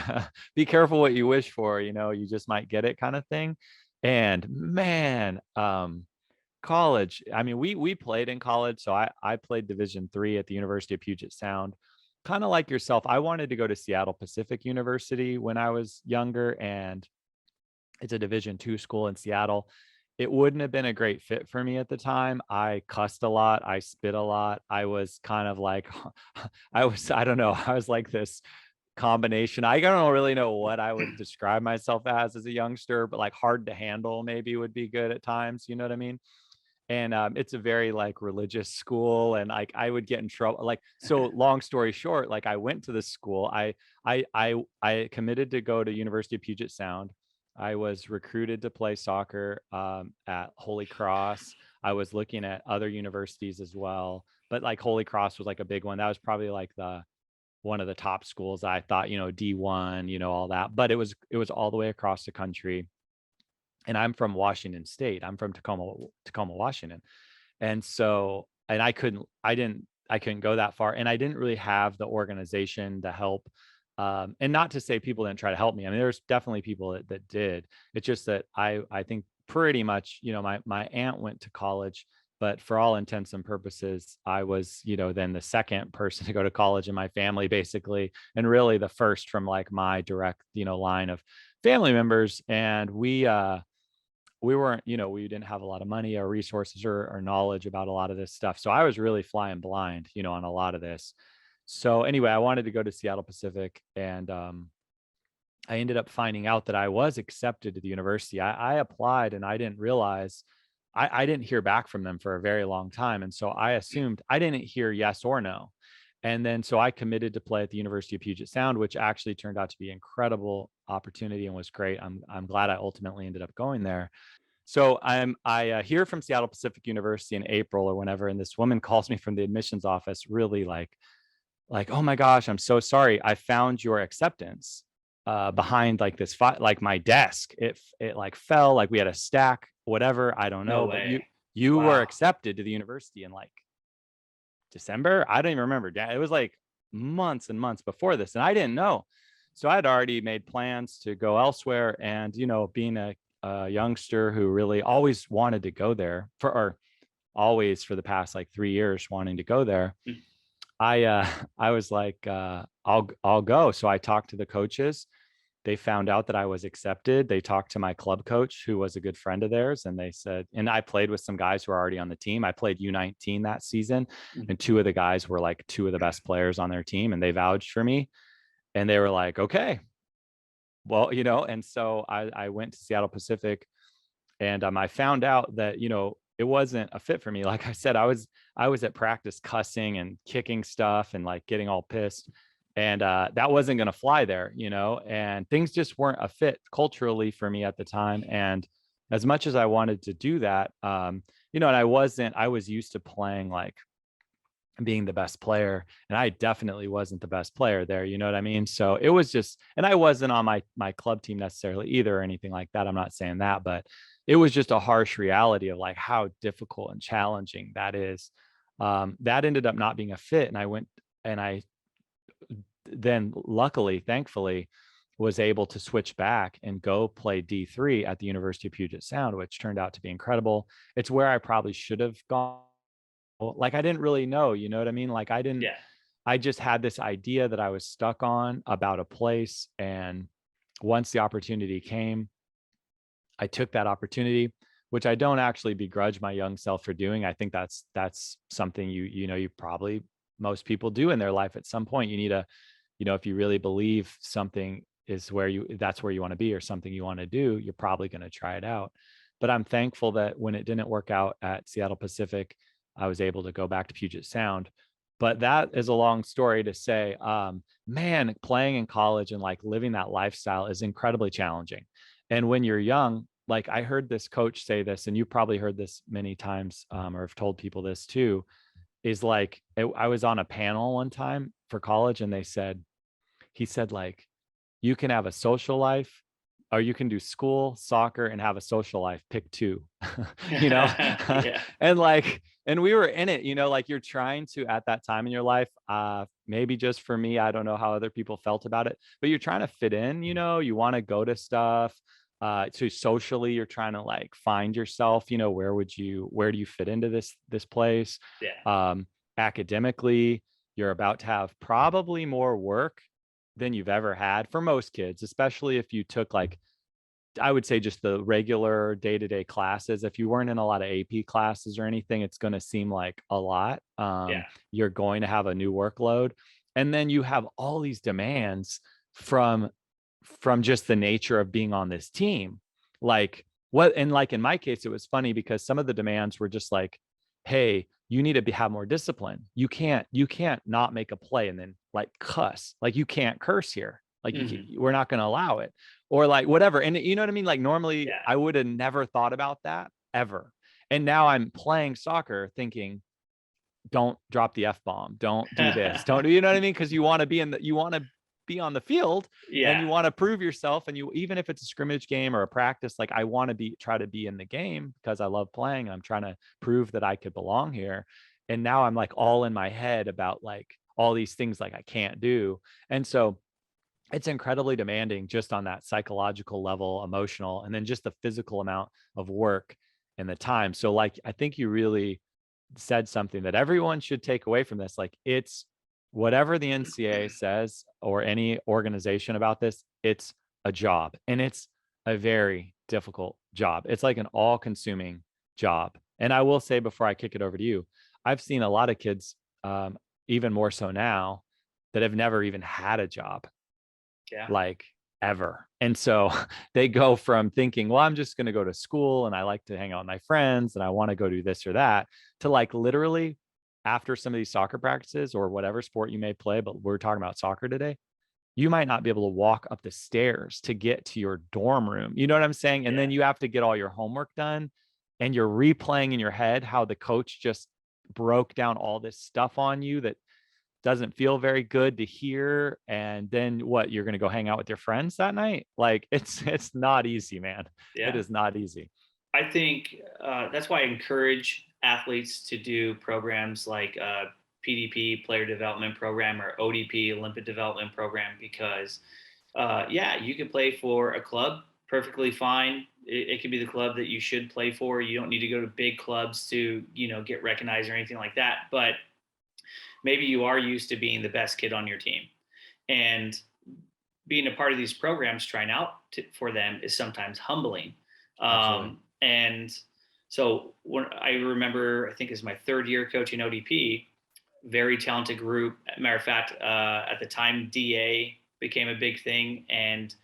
be careful what you wish for, you just might get it kind of thing. And man, college, I mean, we played in college. So I played Division III at the University of Puget Sound. Kind of like yourself, I wanted to go to Seattle Pacific University when I was younger, and it's a Division II school in Seattle. It wouldn't have been a great fit for me at the time. I cussed a lot. I spit a lot. I was kind of like, I don't know. I was like this combination. I don't really know what I would describe myself as a youngster, but like hard to handle maybe would be good at times. You know what I mean? And it's a very like religious school, and like I would get in trouble. Like, so long story short, like I went to this school. I committed to go to University of Puget Sound. I was recruited to play soccer at Holy Cross. I was looking at other universities as well, but like Holy Cross was like a big one. That was probably like the one of the top schools. I thought, D1, all that, but it was all the way across the country. And I'm from Washington State. I'm from Tacoma, Washington. And so, and I couldn't go that far, and I didn't really have the organization to help. And not to say people didn't try to help me. I mean, there's definitely people that did. It's just that I think pretty much, my aunt went to college, but for all intents and purposes, I was, then the second person to go to college in my family, basically, and really the first from like my direct, line of family members. And we weren't, we didn't have a lot of money or resources or knowledge about a lot of this stuff. So I was really flying blind, on a lot of this. So anyway, I wanted to go to Seattle Pacific, and I ended up finding out that I was accepted to the university. I applied, and I didn't realize I didn't hear back from them for a very long time. And so I assumed I didn't hear yes or no. And then so I committed to play at the University of Puget Sound, which actually turned out to be an incredible opportunity and was great. I'm glad I ultimately ended up going there. So I hear from Seattle Pacific University in April or whenever, and this woman calls me from the admissions office, really like, oh my gosh, I'm so sorry. I found your acceptance behind like this like my desk. It like fell, like we had a stack, whatever, I don't
No
know, but
way.
you were
Wow.
accepted to the university in like December. I don't even remember. It was like months and months before this, and I didn't know. So I'd already made plans to go elsewhere, and being a youngster who really always wanted to go there or always for the past like 3 years wanting to go there, I was like, I'll go. So I talked to the coaches. They found out that I was accepted. They talked to my club coach, who was a good friend of theirs. And they said, and I played with some guys who are already on the team. I played U19 that season, and two of the guys were like two of the best players on their team, and they vouched for me. And they were like, okay, well, and so I went to Seattle Pacific, and I found out that, it wasn't a fit for me. Like I said, I was at practice cussing and kicking stuff and like getting all pissed. And that wasn't going to fly there, you know, and things just weren't a fit culturally for me at the time. And as much as I wanted to do that, you know, and I was used to playing like being the best player, and I definitely wasn't the best player there, you know what I mean? So it was just, and I wasn't on my club team necessarily either or anything like that. I'm not saying that, but it was just a harsh reality of like how difficult and challenging that is. That ended up not being a fit, and I went and I then luckily, thankfully, was able to switch back and go play D3 at the University of Puget Sound, which turned out to be incredible. It's where I probably should have gone. Like I didn't really know, you know what I mean? Like
Yeah.
I just had this idea that I was stuck on about a place. And once the opportunity came, I took that opportunity, which I don't actually begrudge my young self for doing. I think that's something you know, you probably, most people do in their life at some point. You need to, you know, if you really believe something is where that's where you want to be or something you want to do, you're probably going to try it out. But I'm thankful that when it didn't work out at Seattle Pacific, I was able to go back to Puget Sound. But that is a long story to say, man, playing in college and like living that lifestyle is incredibly challenging. And when you're young, like I heard this coach say this, and you probably heard this many times, or have told people this too, is like, I was on a panel one time for college and he said like, you can have a social life or you can do school, soccer, and have a social life. Pick two, you know?
Yeah.
And like, and we were in it, you know, like you're trying to at that time in your life, maybe just for me, I don't know how other people felt about it, but you're trying to fit in, you know, you want to go to stuff. So socially, you're trying to like find yourself, you know, where do you fit into this place?
Yeah.
Academically, you're about to have probably more work than you've ever had for most kids, especially if you took like, I would say just the regular day-to-day classes. If you weren't in a lot of AP classes or anything, it's going to seem like a lot.
Yeah.
You're going to have a new workload. And then you have all these demands from just the nature of being on this team. Like what, and like in my case, it was funny because some of the demands were just like, hey, you need to have more discipline. You can't not make a play and then like cuss. Like you can't curse here. Like we're not going to allow it, or like whatever. And you know what I mean? Like normally
Yeah.
I would have never thought about that ever. And now I'm playing soccer thinking, don't drop the F-bomb. Don't do this. Don't do, you know what I mean? Because you want to be you want to be on the field and
Yeah.
you want to prove yourself. And you, even if it's a scrimmage game or a practice, like I want to try to be in the game because I love playing. I'm trying to prove that I could belong here. And now I'm like all in my head about like all these things like I can't do. And so it's incredibly demanding just on that psychological level, emotional, and then just the physical amount of work and the time. So like, I think you really said something that everyone should take away from this. Like it's whatever the NCAA says or any organization about this, it's a job, and it's a very difficult job. It's like an all consuming job. And I will say before I kick it over to you, I've seen a lot of kids, even more so now, that have never even had a job,
Yeah.
like ever. And so they go from thinking, well, I'm just going to go to school and I like to hang out with my friends and I want to go do this or that, to like literally after some of these soccer practices or whatever sport you may play, but we're talking about soccer today, you might not be able to walk up the stairs to get to your dorm room. You know what I'm saying? And then you have to get all your homework done and you're replaying in your head how the coach just broke down all this stuff on you that doesn't feel very good to hear. And then what, you're going to go hang out with your friends that night? Like it's not easy, man.
Yeah.
It is not easy.
I think that's why I encourage athletes to do programs like PDP, Player Development Program, or ODP, Olympic Development Program, because you can play for a club perfectly fine. It could be the club that you should play for. You don't need to go to big clubs to, get recognized or anything like that. But maybe you are used to being the best kid on your team, and being a part of these programs, trying out for them is sometimes humbling. And so when I remember, I think it was my third year coaching ODP, very talented group. Matter of fact, at the time, DA became a big thing, and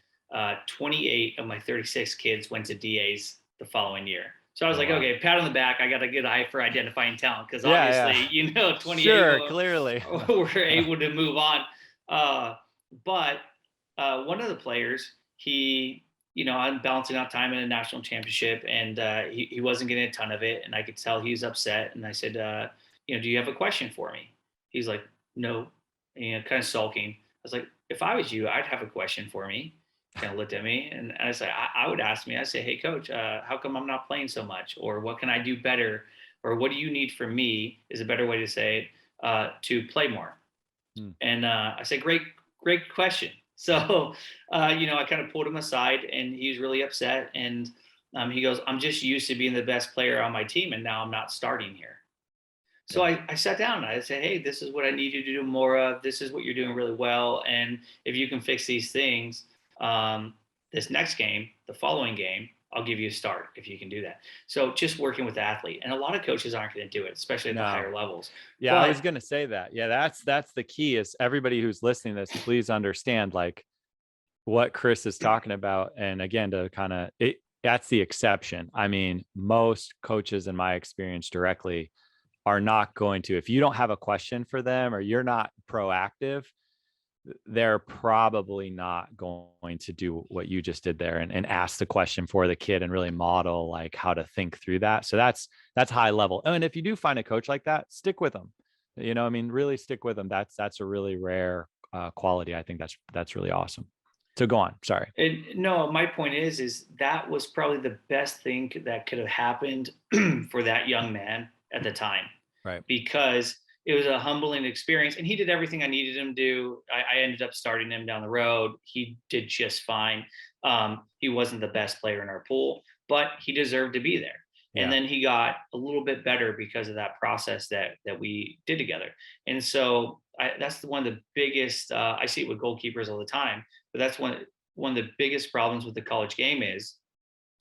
28 of my 36 kids went to DAs the following year. So I was
Oh,
like,
wow.
okay, pat on the back. I got a good eye for identifying talent because
Yeah,
obviously,
yeah.
28
Sure, clearly.
were able to move on. But one of the players, I'm balancing out time in a national championship, and he wasn't getting a ton of it, and I could tell he was upset. And I said, do you have a question for me? He's like, no, and, kind of sulking. I was like, if I was you, I'd have a question for me. Kind of looked at me, and I said, I would ask me. I say, hey, coach, how come I'm not playing so much, or what can I do better, or what do you need from me? Is a better way to say it, to play more. And I said, great question. So, I kind of pulled him aside, and he was really upset. And he goes, I'm just used to being the best player on my team, and now I'm not starting here. So I sat down and I said, hey, this is what I need you to do more of. This is what you're doing really well. And if you can fix these things, this next game, the following game, I'll give you a start if you can do that. So just working with the athlete. And a lot of coaches aren't going to do it, especially at the higher levels.
Yeah, I was going to say that. Yeah, that's the key is everybody who's listening to this, please understand like what Kris is talking about. And again, to kind of that's the exception. I mean, most coaches in my experience directly are not going to, if you don't have a question for them or you're not proactive, they're probably not going to do what you just did there and ask the question for the kid and really model like how to think through that. So that's high level. And if you do find a coach like that, stick with them. Really stick with them. That's a really rare quality. I think that's really awesome. So go on. Sorry.
And no, my point is that was probably the best thing that could have happened for that young man at the time.
Right.
Because it was a humbling experience, and he did everything I needed him to do. I ended up starting him down the road. He did just fine. He wasn't the best player in our pool, but he deserved to be there. Yeah. And then he got a little bit better because of that process that we did together. And so that's one of the biggest, I see it with goalkeepers all the time, but that's one of the biggest problems with the college game is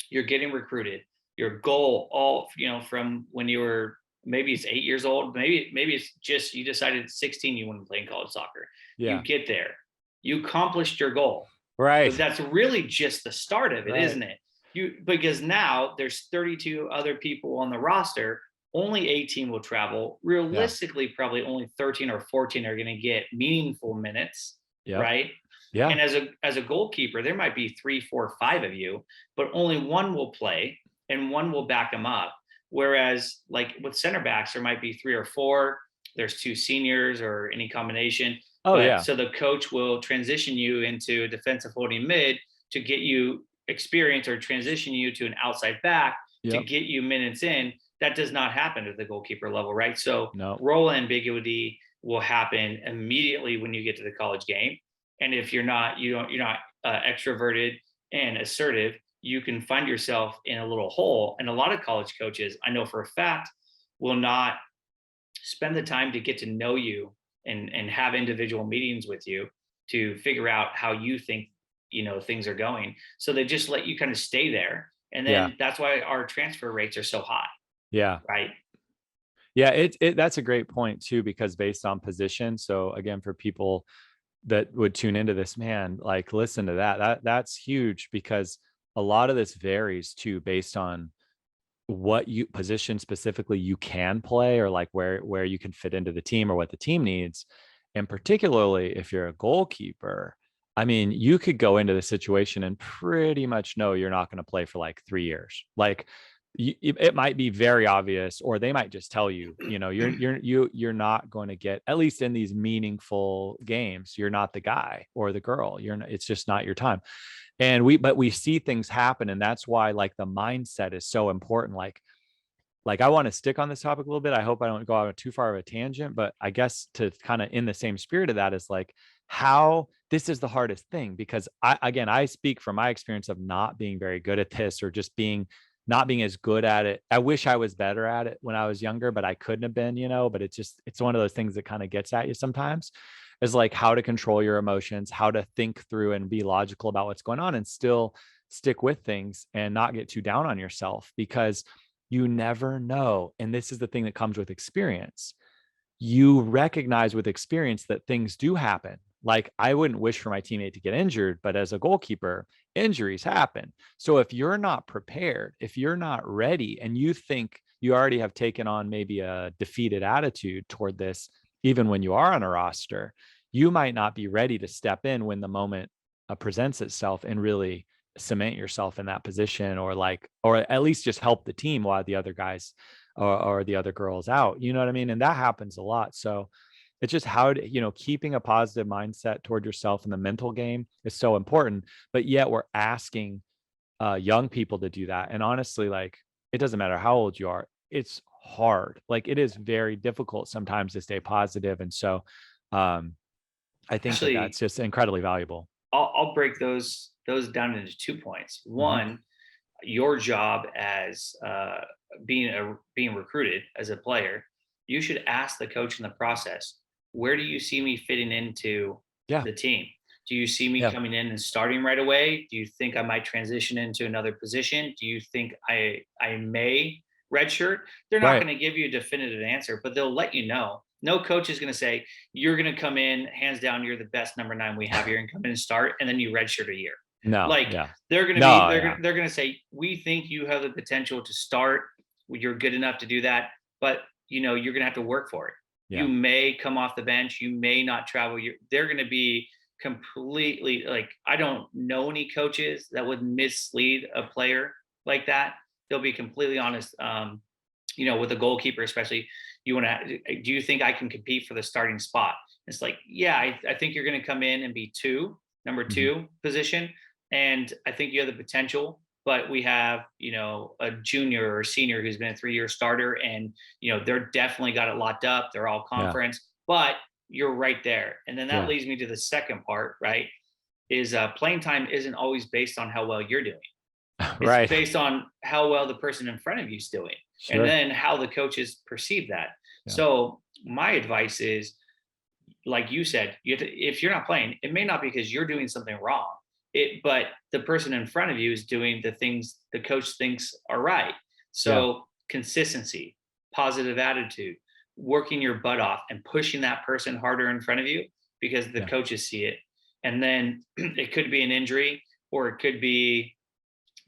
you're getting recruited. Your goal from when you were, maybe it's 8 years old. Maybe it's just you decided at 16 you want to play in college soccer. Yeah. You get there, you accomplished your goal.
Right.
But that's really just the start of it, right. Isn't it? Because now there's 32 other people on the roster. Only 18 will travel. Realistically, probably only 13 or 14 are going to get meaningful minutes. Yep. Right. Yeah. And as a goalkeeper, there might be 3, 4, 5 of you, but only one will play and one will back them up. Whereas like with center backs, there might be 3 or 4, there's 2 seniors or any combination. So the coach will transition you into a defensive holding mid to get you experience or transition you to an outside back to get you minutes in. That does not happen at the goalkeeper level, right? So role ambiguity will happen immediately when you get to the college game. And if you're not extroverted and assertive, you can find yourself in a little hole. And a lot of college coaches, I know for a fact, will not spend the time to get to know you and have individual meetings with you to figure out how you think, things are going. So they just let you kind of stay there. And then that's why our transfer rates are so high. Yeah. Right.
Yeah. That's a great point too, because based on position. So again, for people that would tune into this, man, like listen to that's huge because a lot of this varies too, based on what you position specifically you can play or like where you can fit into the team or what the team needs. And particularly if you're a goalkeeper, I mean, you could go into the situation and pretty much know you're not going to play for like 3 years. Like it might be very obvious, or they might just tell you, you're not going to get, at least in these meaningful games, you're not the guy or the girl. It's just not your time. And we see things happen. And that's why like the mindset is so important. Like I want to stick on this topic a little bit. I hope I don't go out too far of a tangent, but I guess to kind of in the same spirit of that is like how this is the hardest thing, because I speak from my experience of not being very good at this, or just not being as good at it. I wish I was better at it when I was younger, but I couldn't have been, but it's one of those things that kind of gets at you sometimes, is like how to control your emotions, how to think through and be logical about what's going on and still stick with things and not get too down on yourself, because you never know. And this is the thing that comes with experience. You recognize with experience that things do happen like I wouldn't wish for my teammate to get injured, but as a goalkeeper, injuries happen. So if you're not prepared, if you're not ready, and you think you already have taken on maybe a defeated attitude toward this, even when you are on a roster, you might not be ready to step in when the moment presents itself and really cement yourself in that position, or at least just help the team while the other guys or the other girls out. You know what I mean? And that happens a lot. So it's just how to, keeping a positive mindset toward yourself in the mental game is so important. But yet we're asking young people to do that. And honestly, like, it doesn't matter how old you are, it's hard. Like, it is very difficult sometimes to stay positive. And so I think
Actually,
that's just incredibly valuable.
I'll break those down into 2 points. One, your job as being recruited as a player, you should ask the coach in the process, where do you see me fitting into the team? Do you see me coming in and starting right away? Do you think I might transition into another position? Do you think I may redshirt? They're not going to give you a definitive answer, but they'll let you know. No coach is going to say, you're going to come in, hands down, you're the best number 9 we have here, and come in and start, and then you redshirt a year.
No,
they're going to they're going to say, we think you have the potential to start. You're good enough to do that, but you're going to have to work for it. Yeah. You may come off the bench. You may not travel. They're going to be completely like, I don't know any coaches that would mislead a player like that. They'll be completely honest. With a goalkeeper, especially, do you think I can compete for the starting spot? It's like, yeah, I think you're going to come in and be number 2 position. And I think you have the potential, but we have, a junior or senior who's been a 3-year starter, and, they're definitely got it locked up. They're all conference, but you're right there. And then that leads me to the second part, right? Is playing time isn't always based on how well you're doing. It's based on how well the person in front of you is doing. Sure. And then how the coaches perceive that. Yeah. So my advice is, like you said, if you're not playing, it may not be because you're doing something wrong. But the person in front of you is doing the things the coach thinks are right. So consistency, positive attitude, working your butt off and pushing that person harder in front of you because the coaches see it. And then it could be an injury, or it could be,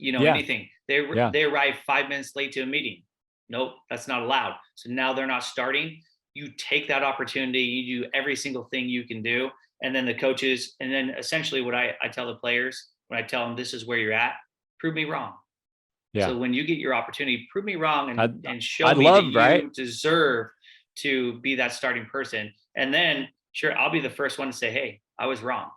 anything. They arrive 5 minutes late to a meeting. Nope, that's not allowed. So now they're not starting. You take that opportunity, you do every single thing you can do. And then the coaches, and then essentially what I tell the players, when I tell them this is where you're at, prove me wrong. Yeah. So when you get your opportunity, prove me wrong and show me that you deserve to be that starting person. And then sure, I'll be the first one to say, hey, I was wrong.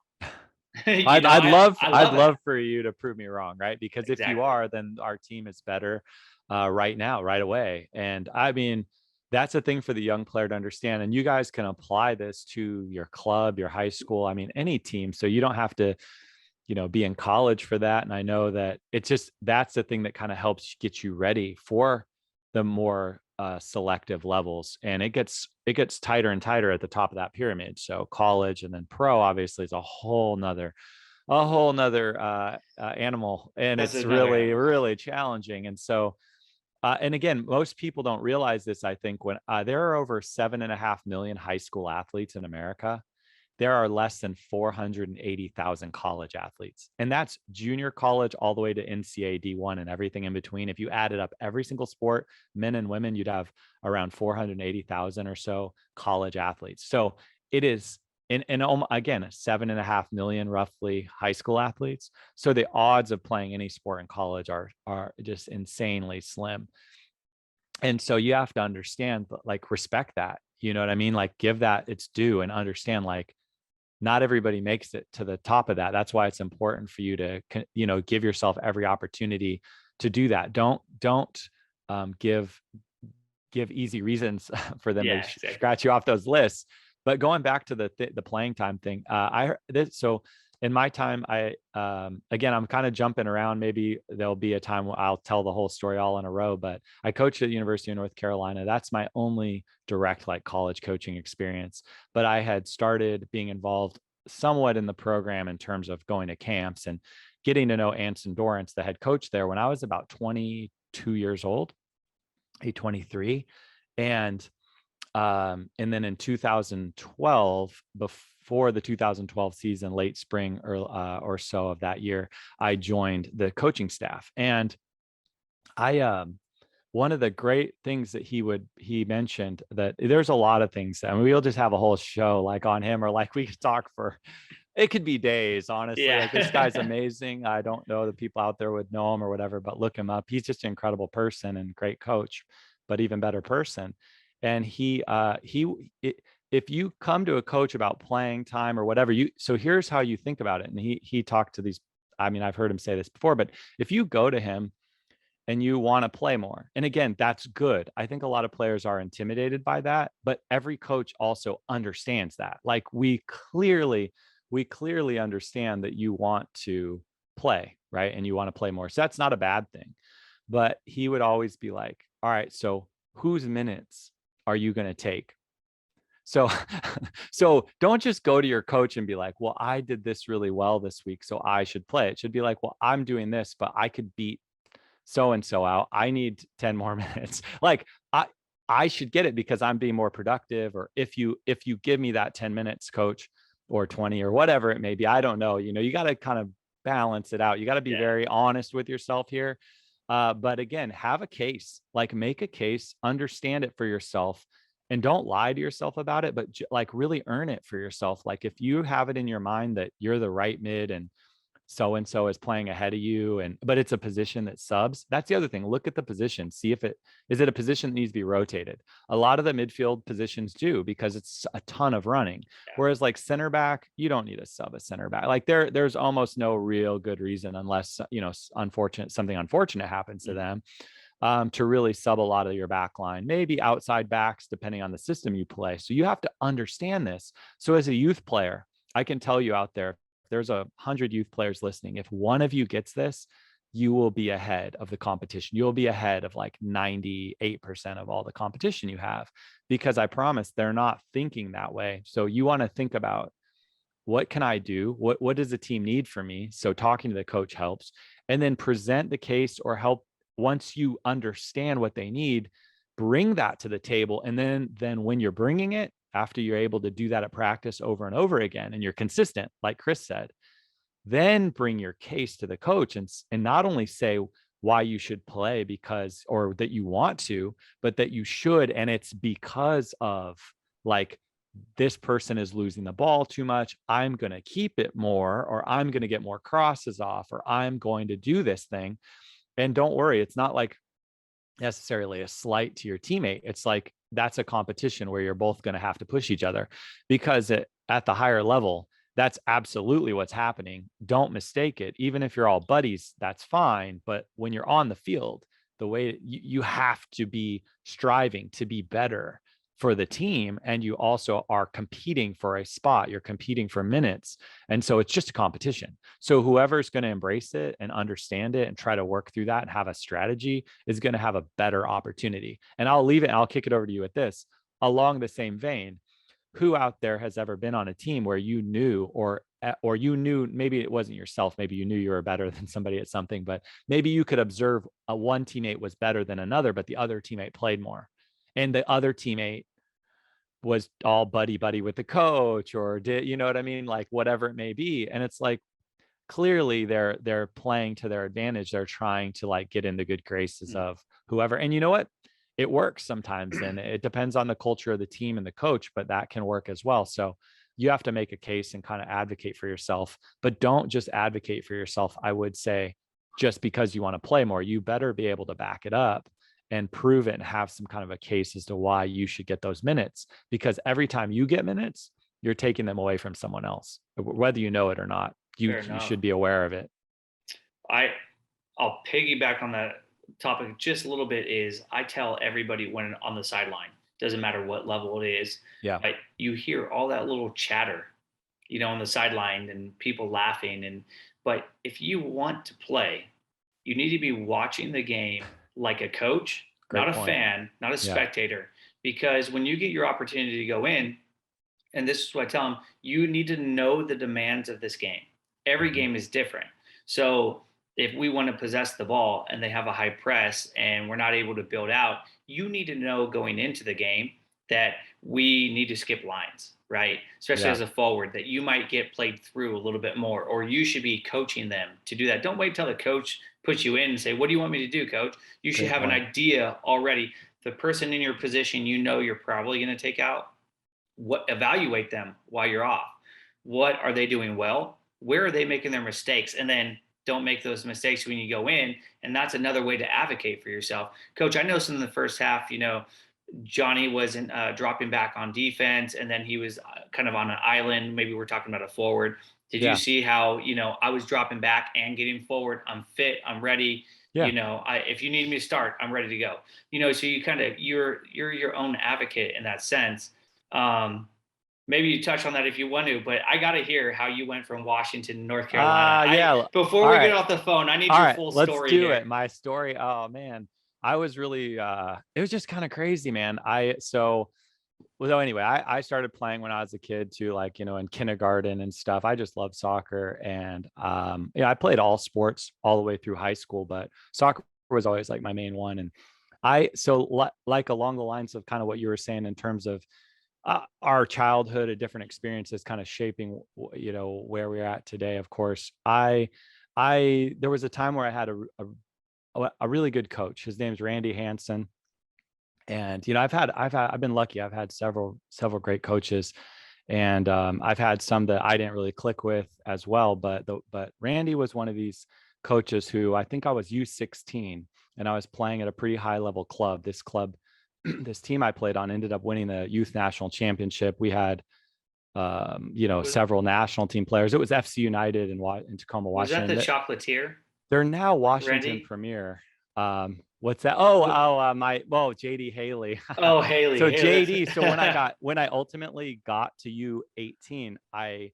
I'd love for you to prove me wrong, right? Because if you are, then our team is better right now, right away. And I mean, that's a thing for the young player to understand. And you guys can apply this to your club, your high school, I mean, any team. So you don't have to, be in college for that. And I know that that's the thing that kind of helps get you ready for the more selective levels. And it gets tighter and tighter at the top of that pyramid. So college and then pro obviously is a whole nother animal. And it's really, really challenging. And so, and again, most people don't realize this. I think when there are over 7.5 million high school athletes in America, there are less than 480,000 college athletes. And that's junior college all the way to NCAA D1 and everything in between. If you added up every single sport, men and women, you'd have around 480,000 or so college athletes. So it is, and again, 7.5 million roughly high school athletes. So the odds of playing any sport in college are just insanely slim. And so you have to understand, like, respect that, you know what I mean? Like, give that its due and understand, like, not everybody makes it to the top of that. That's why it's important for you to, give yourself every opportunity to do that. Don't give easy reasons for them to scratch you off those lists. But going back to the playing time thing, so in my time, again, I'm kind of jumping around. Maybe there'll be a time where I'll tell the whole story all in a row, but I coached at the University of North Carolina. That's my only direct college coaching experience. But I had started being involved somewhat in the program in terms of going to camps and getting to know Anson Dorrance, the head coach there, when I was about 22 years old, 23. And then in 2012, for the 2012 season, late spring or so of that year, I joined the coaching staff. And I one of the great things that he mentioned, that there's a lot of things, I mean, we'll just have a whole show like on him, or like we could talk for, it could be days, honestly.
Yeah.
Like, this guy's amazing. I don't know that people out there would know him or whatever, but look him up. He's just an incredible person and great coach, but even better person. And if you come to a coach about playing time or whatever, so here's how you think about it. And he talked to these, I mean, I've heard him say this before, but if you go to him and you want to play more, and again, that's good. I think a lot of players are intimidated by that, but every coach also understands that. Like, we clearly understand that you want to play, right? And you want to play more. So that's not a bad thing. But he would always be like, all right, so whose minutes are you going to take? So, so don't just go to your coach and be like, well, I did this really well this week, so I should play. It should be like, well, I'm doing this, but I could beat so-and-so out. I need 10 more minutes. Like, I should get it because I'm being more productive. Or if you give me that 10 minutes, coach, or 20 or whatever it may be, I don't know, you got to kind of balance it out. You got to be very honest with yourself here. But again, have a case, like make a case, understand it for yourself, and don't lie to yourself about it, but like really earn it for yourself. Like, if you have it in your mind that you're the right mid and so-and-so is playing ahead of you, but it's a position that subs, that's the other thing. Look at the position, see if is it a position that needs to be rotated. A lot of the midfield positions do, because it's a ton of running. Whereas like center back, you don't need to sub a center back. Like, there's almost no real good reason, unless, something unfortunate happens to them, to really sub a lot of your back line, maybe outside backs, depending on the system you play. So you have to understand this. So as a youth player, I can tell you out there, there's 100 youth players listening. If one of you gets this, you will be ahead of the competition. You'll be ahead of like 98% of all the competition you have, because I promise they're not thinking that way. So you want to think about, what can I do? What does the team need from me? So talking to the coach helps, and then present the case, or help. Once you understand what they need, bring that to the table. And then when you're bringing it, after you're able to do that at practice over and over again, and you're consistent, like Kris said, then bring your case to the coach, and not only say why you should play, because, or that you want to, but that you should. And it's because of, like, this person is losing the ball too much, I'm going to keep it more, or I'm going to get more crosses off, or I'm going to do this thing. And don't worry, it's not like necessarily a slight to your teammate. It's like, that's a competition where you're both going to have to push each other, because at the higher level, that's absolutely what's happening. Don't mistake it. Even if you're all buddies, that's fine. But when you're on the field, the way you have to be striving to be better for the team, and you also are competing for a spot, you're competing for minutes. And so it's just a competition. So whoever's going to embrace it and understand it and try to work through that and have a strategy is going to have a better opportunity. And I'll leave it, and I'll kick it over to you with this. Along the same vein, who out there has ever been on a team where you knew, or you knew, maybe it wasn't yourself, maybe you knew you were better than somebody at something, but maybe you could observe one teammate was better than another, but the other teammate played more, and the other teammate was all buddy with the coach, or did, you know what I mean? Like, whatever it may be. And it's like, clearly they're playing to their advantage. They're trying to like get in the good graces of whoever. And you know what? It works sometimes, and it depends on the culture of the team and the coach, but that can work as well. So you have to make a case and kind of advocate for yourself, but don't just advocate for yourself. I would say, just because you want to play more, you better be able to back it up and prove it, and have some kind of a case as to why you should get those minutes. Because every time you get minutes, you're taking them away from someone else, whether you know it or not. You should be aware of it.
I'll piggyback on that topic just a little bit. Is I tell everybody when on the sideline, doesn't matter what level it is, but you hear all that little chatter, on the sideline, and people laughing. But if you want to play, you need to be watching the game like a coach, not a fan, not a spectator. Because when you get your opportunity to go in, and this is what I tell them, you need to know the demands of this game. Every game is different. So if we want to possess the ball and they have a high press and we're not able to build out, you need to know going into the game that we need to skip lines, right? Especially
Yeah.
as a forward, that you might get played through a little bit more, or you should be coaching them to do that. Don't wait till the coach puts you in and say, what do you want me to do, coach? You should
Great
have an
point.
idea already. The person in your position, you're probably going to take out, evaluate them while you're off. What are they doing well? Where are they making their mistakes? And then don't make those mistakes when you go in. And that's another way to advocate for yourself. Coach, I know some in the first half, Johnny wasn't dropping back on defense, and then he was kind of on an island. Maybe we're talking about a forward. Did you
Yeah.
see how, I was dropping back and getting forward? I'm fit. I'm ready.
Yeah.
If you need me to start, I'm ready to go. So you kind of, you're your own advocate in that sense. Maybe you touch on that if you want to, but I got to hear how you went from Washington to North Carolina.
Yeah.
Before
All
we
right.
get off the phone, I need
All
your
right,
full
let's
story
do
here.
it. My story. Oh man, I was really it was just kind of crazy, man. Well, anyway, I started playing when I was a kid too, like, in kindergarten and stuff. I just love soccer. And I played all sports all the way through high school, but soccer was always like my main one. And like along the lines of kind of what you were saying in terms of our childhood and different experiences kind of shaping, where we're at today. Of course, there was a time where I had a really good coach. His name's Randy Hansen. And, I've been lucky. I've had several great coaches, and I've had some that I didn't really click with as well. But Randy was one of these coaches who, I think I was U16 and I was playing at a pretty high level club. This club, this team I played on ended up winning the youth national championship. We had, several national team players. It was FC United in Tacoma,
Was that
Washington.
the Chocolatier?
They're now Washington
Randy?
Premier. What's that? JD Haley.
Oh, Haley.
So
Haley.
JD. So when I ultimately got to U18, I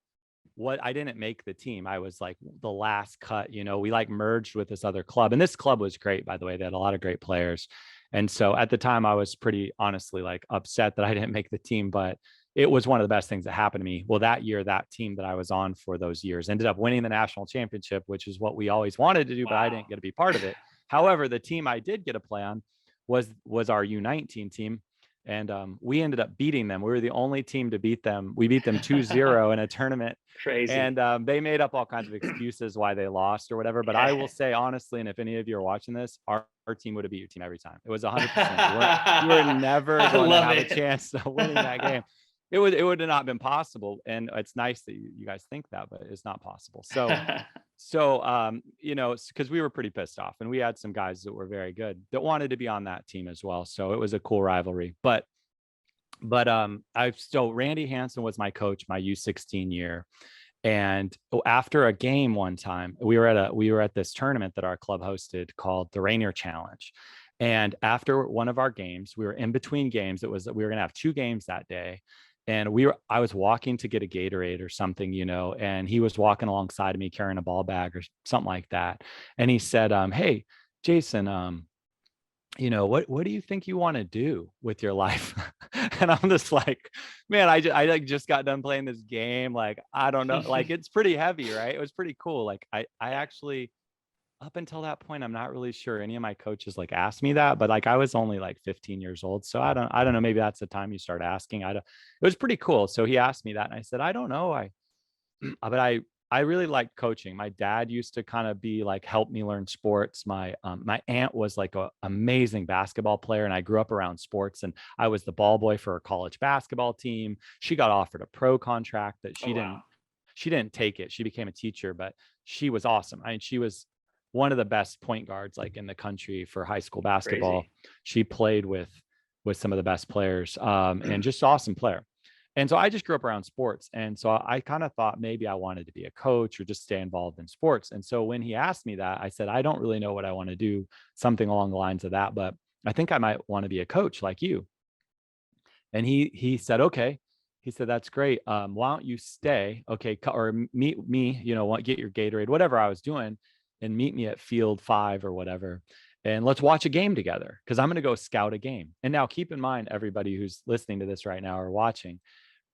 didn't make the team. I was like the last cut. We like merged with this other club, and this club was great, by the way. They had a lot of great players, and so at the time I was pretty honestly like upset that I didn't make the team, but it was one of the best things that happened to me. Well, that year, that team that I was on for those years ended up winning the national championship, which is what we always wanted to do, but I didn't get to be part of it. However, the team I did get to play on was our U19 team. And we ended up beating them. We were the only team to beat them. We beat them 2-0 in a tournament.
Crazy.
And they made up all kinds of excuses why they lost or whatever. But I will say honestly, and if any of you are watching this, our team would have beat your team every time. It was 100%. You were never going to have a chance of winning that game. It would have not been possible. And it's nice that you guys think that, but it's not possible. Because we were pretty pissed off, and we had some guys that were very good that wanted to be on that team as well. So it was a cool rivalry. But Randy Hansen was my coach my U16 year. And after a game one time, we were at this tournament that our club hosted called the Rainier Challenge. And after one of our games, we were in between games. We were going to have 2 games that day. And I was walking to get a Gatorade or something, and he was walking alongside of me carrying a ball bag or something like that. And he said, hey, Jason, what do you think you want to do with your life? And I'm just like, man, I just got done playing this game. Like, I don't know, like, it's pretty heavy, right? It was pretty cool. Like I actually, up until that point, I'm not really sure any of my coaches like asked me that, but like I was only like 15 years old. So I don't know, maybe that's the time you start asking. It was pretty cool. So he asked me that, and I said, I don't know. But I really liked coaching. My dad used to kind of be like, help me learn sports. My aunt was like an amazing basketball player, and I grew up around sports, and I was the ball boy for a college basketball team. She got offered a pro contract that she didn't take it. She became a teacher, but she was awesome. I mean, she was one of the best point guards like in the country for high school basketball.
Crazy.
She played with some of the best players, and just awesome player. And so I just grew up around sports. And so I kind of thought maybe I wanted to be a coach or just stay involved in sports. And so when he asked me that, I said, I don't really know what I want to do, something along the lines of that, but I think I might want to be a coach like you. And he said, okay. He said, that's great. Why don't you stay? Okay. Or meet me, get your Gatorade, whatever I was doing, and meet me at field 5 or whatever. And let's watch a game together, because I'm going to go scout a game. And now keep in mind, everybody who's listening to this right now or watching,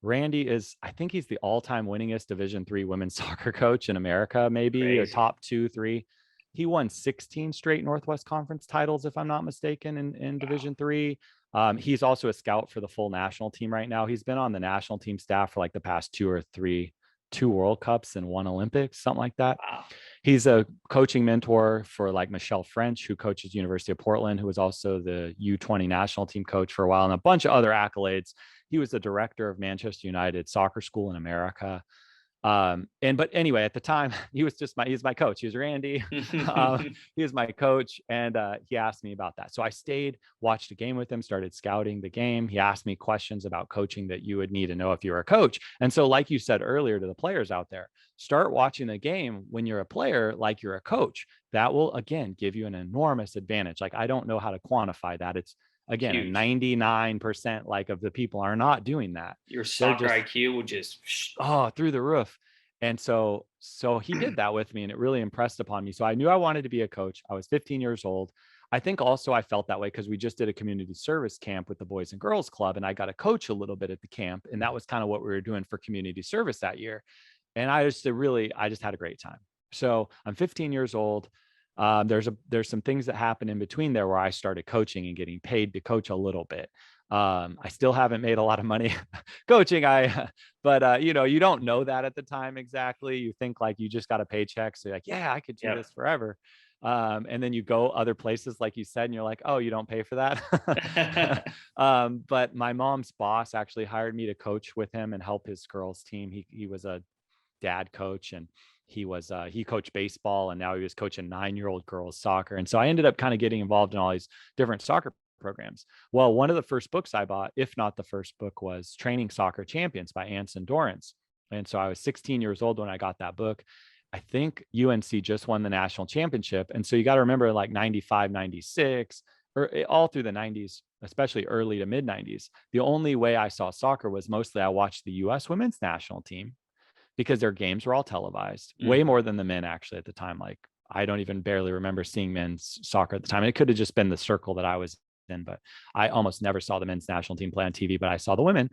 Randy I think he's the all-time winningest Division III women's soccer coach in America, maybe. Crazy. Or top 2, 3. He won 16 straight Northwest Conference titles, if I'm not mistaken, in Division III. He's also a scout for the full national team right now. He's been on the national team staff for like the past two World Cups and one Olympics, something like that.
Wow.
He's a coaching mentor for like Michelle French, who coaches University of Portland, who was also the U20 national team coach for a while, and a bunch of other accolades. He was the director of Manchester United Soccer School in America. But anyway, at the time, he was my coach. He was Randy. He was my coach. And he asked me about that. So I stayed, watched a game with him, started scouting the game. He asked me questions about coaching that you would need to know if you were a coach. And so, like you said earlier to the players out there, start watching the game when you're a player, like you're a coach. That will, again, give you an enormous advantage. Like, I don't know how to quantify that. It's, again,
Huge.
99% like of the people are not doing that.
Your soccer IQ will just
through the roof. And so he did that with me, and it really impressed upon me. So I knew I wanted to be a coach. I was 15 years old. I think also I felt that way because we just did a community service camp with the Boys and Girls Club, and I got to coach a little bit at the camp. And that was kind of what we were doing for community service that year. And I just had a great time. So I'm 15 years old. There's some things that happen in between there where I started coaching and getting paid to coach a little bit. I still haven't made a lot of money coaching. But you don't know that at the time exactly. You think like you just got a paycheck, so you're like, yeah, I could do this forever. And then you go other places, like you said, and you're like, oh, you don't pay for that. But my mom's boss actually hired me to coach with him and help his girls team. He was a dad coach, and he coached baseball, and now he was coaching 9-year-old girls soccer. And so I ended up kind of getting involved in all these different soccer programs. Well, one of the first books I bought, if not the first book, was Training Soccer Champions by Anson Dorrance. And so I was 16 years old when I got that book. I think UNC just won the national championship. And so you got to remember, like 95, 96, or all through the 90s, especially early to mid 90s, the only way I saw soccer was mostly I watched the US women's national team, because their games were all televised, way more than the men actually at the time. Like, I don't even barely remember seeing men's soccer at the time. It could have just been the circle that I was in, but I almost never saw the men's national team play on TV, but I saw the women.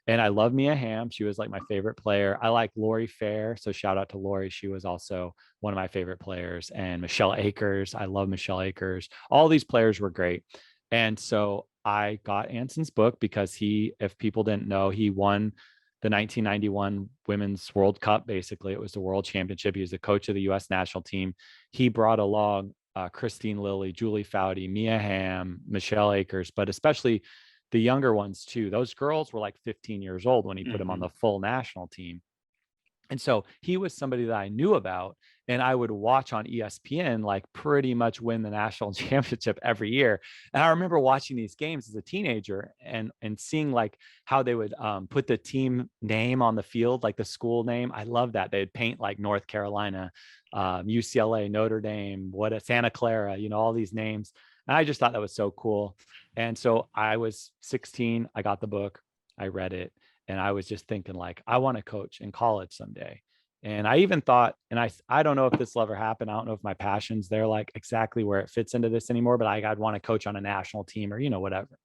And I love Mia Hamm. She was like my favorite player. I like Lori Fair. So shout out to Lori. She was also one of my favorite players. And Michelle Akers. I love Michelle Akers. All these players were great. And so I got Anson's book because if people didn't know, he won the 1991 Women's World Cup. Basically, it was the World Championship. He was the coach of the U.S. national team. He brought along Christine Lilly, Julie Foudy, Mia Hamm, Michelle Akers, but especially the younger ones too. Those girls were like 15 years old when he put them on the full national team. And so he was somebody that I knew about, and I would watch on ESPN, like pretty much win the national championship every year. And I remember watching these games as a teenager and seeing like how they would put the team name on the field, like the school name. I love that. They'd paint like North Carolina, UCLA, Notre Dame, Santa Clara, all these names. And I just thought that was so cool. And so I was 16. I got the book. I read it. And I was just thinking like, I want to coach in college someday. And I even thought, and I don't know if this will ever happen. I don't know if my passions there, like exactly where it fits into this anymore, but I'd want to coach on a national team or, whatever.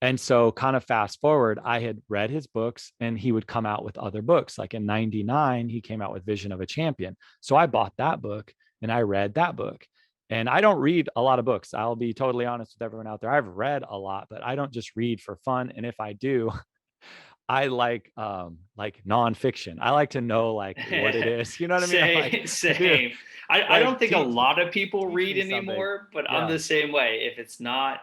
And so kind of fast forward, I had read his books, and he would come out with other books. Like in 99, he came out with Vision of a Champion. So I bought that book and I read that book. And I don't read a lot of books. I'll be totally honest with everyone out there. I've read a lot, but I don't just read for fun. And if I do, I like nonfiction. I like to know like what it is. You know what I mean?
Same. I don't think a lot of people read anymore, but I'm the same way. If it's not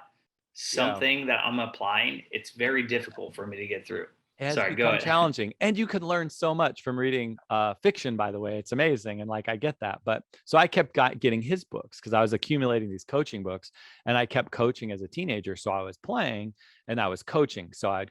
something that I'm applying, it's very difficult for me to get through. Sorry, go ahead.
Challenging. And you could learn so much from reading fiction, by the way. It's amazing. And like, I get that. But so I kept getting his books because I was accumulating these coaching books, and I kept coaching as a teenager. So I was playing and I was coaching. So I'd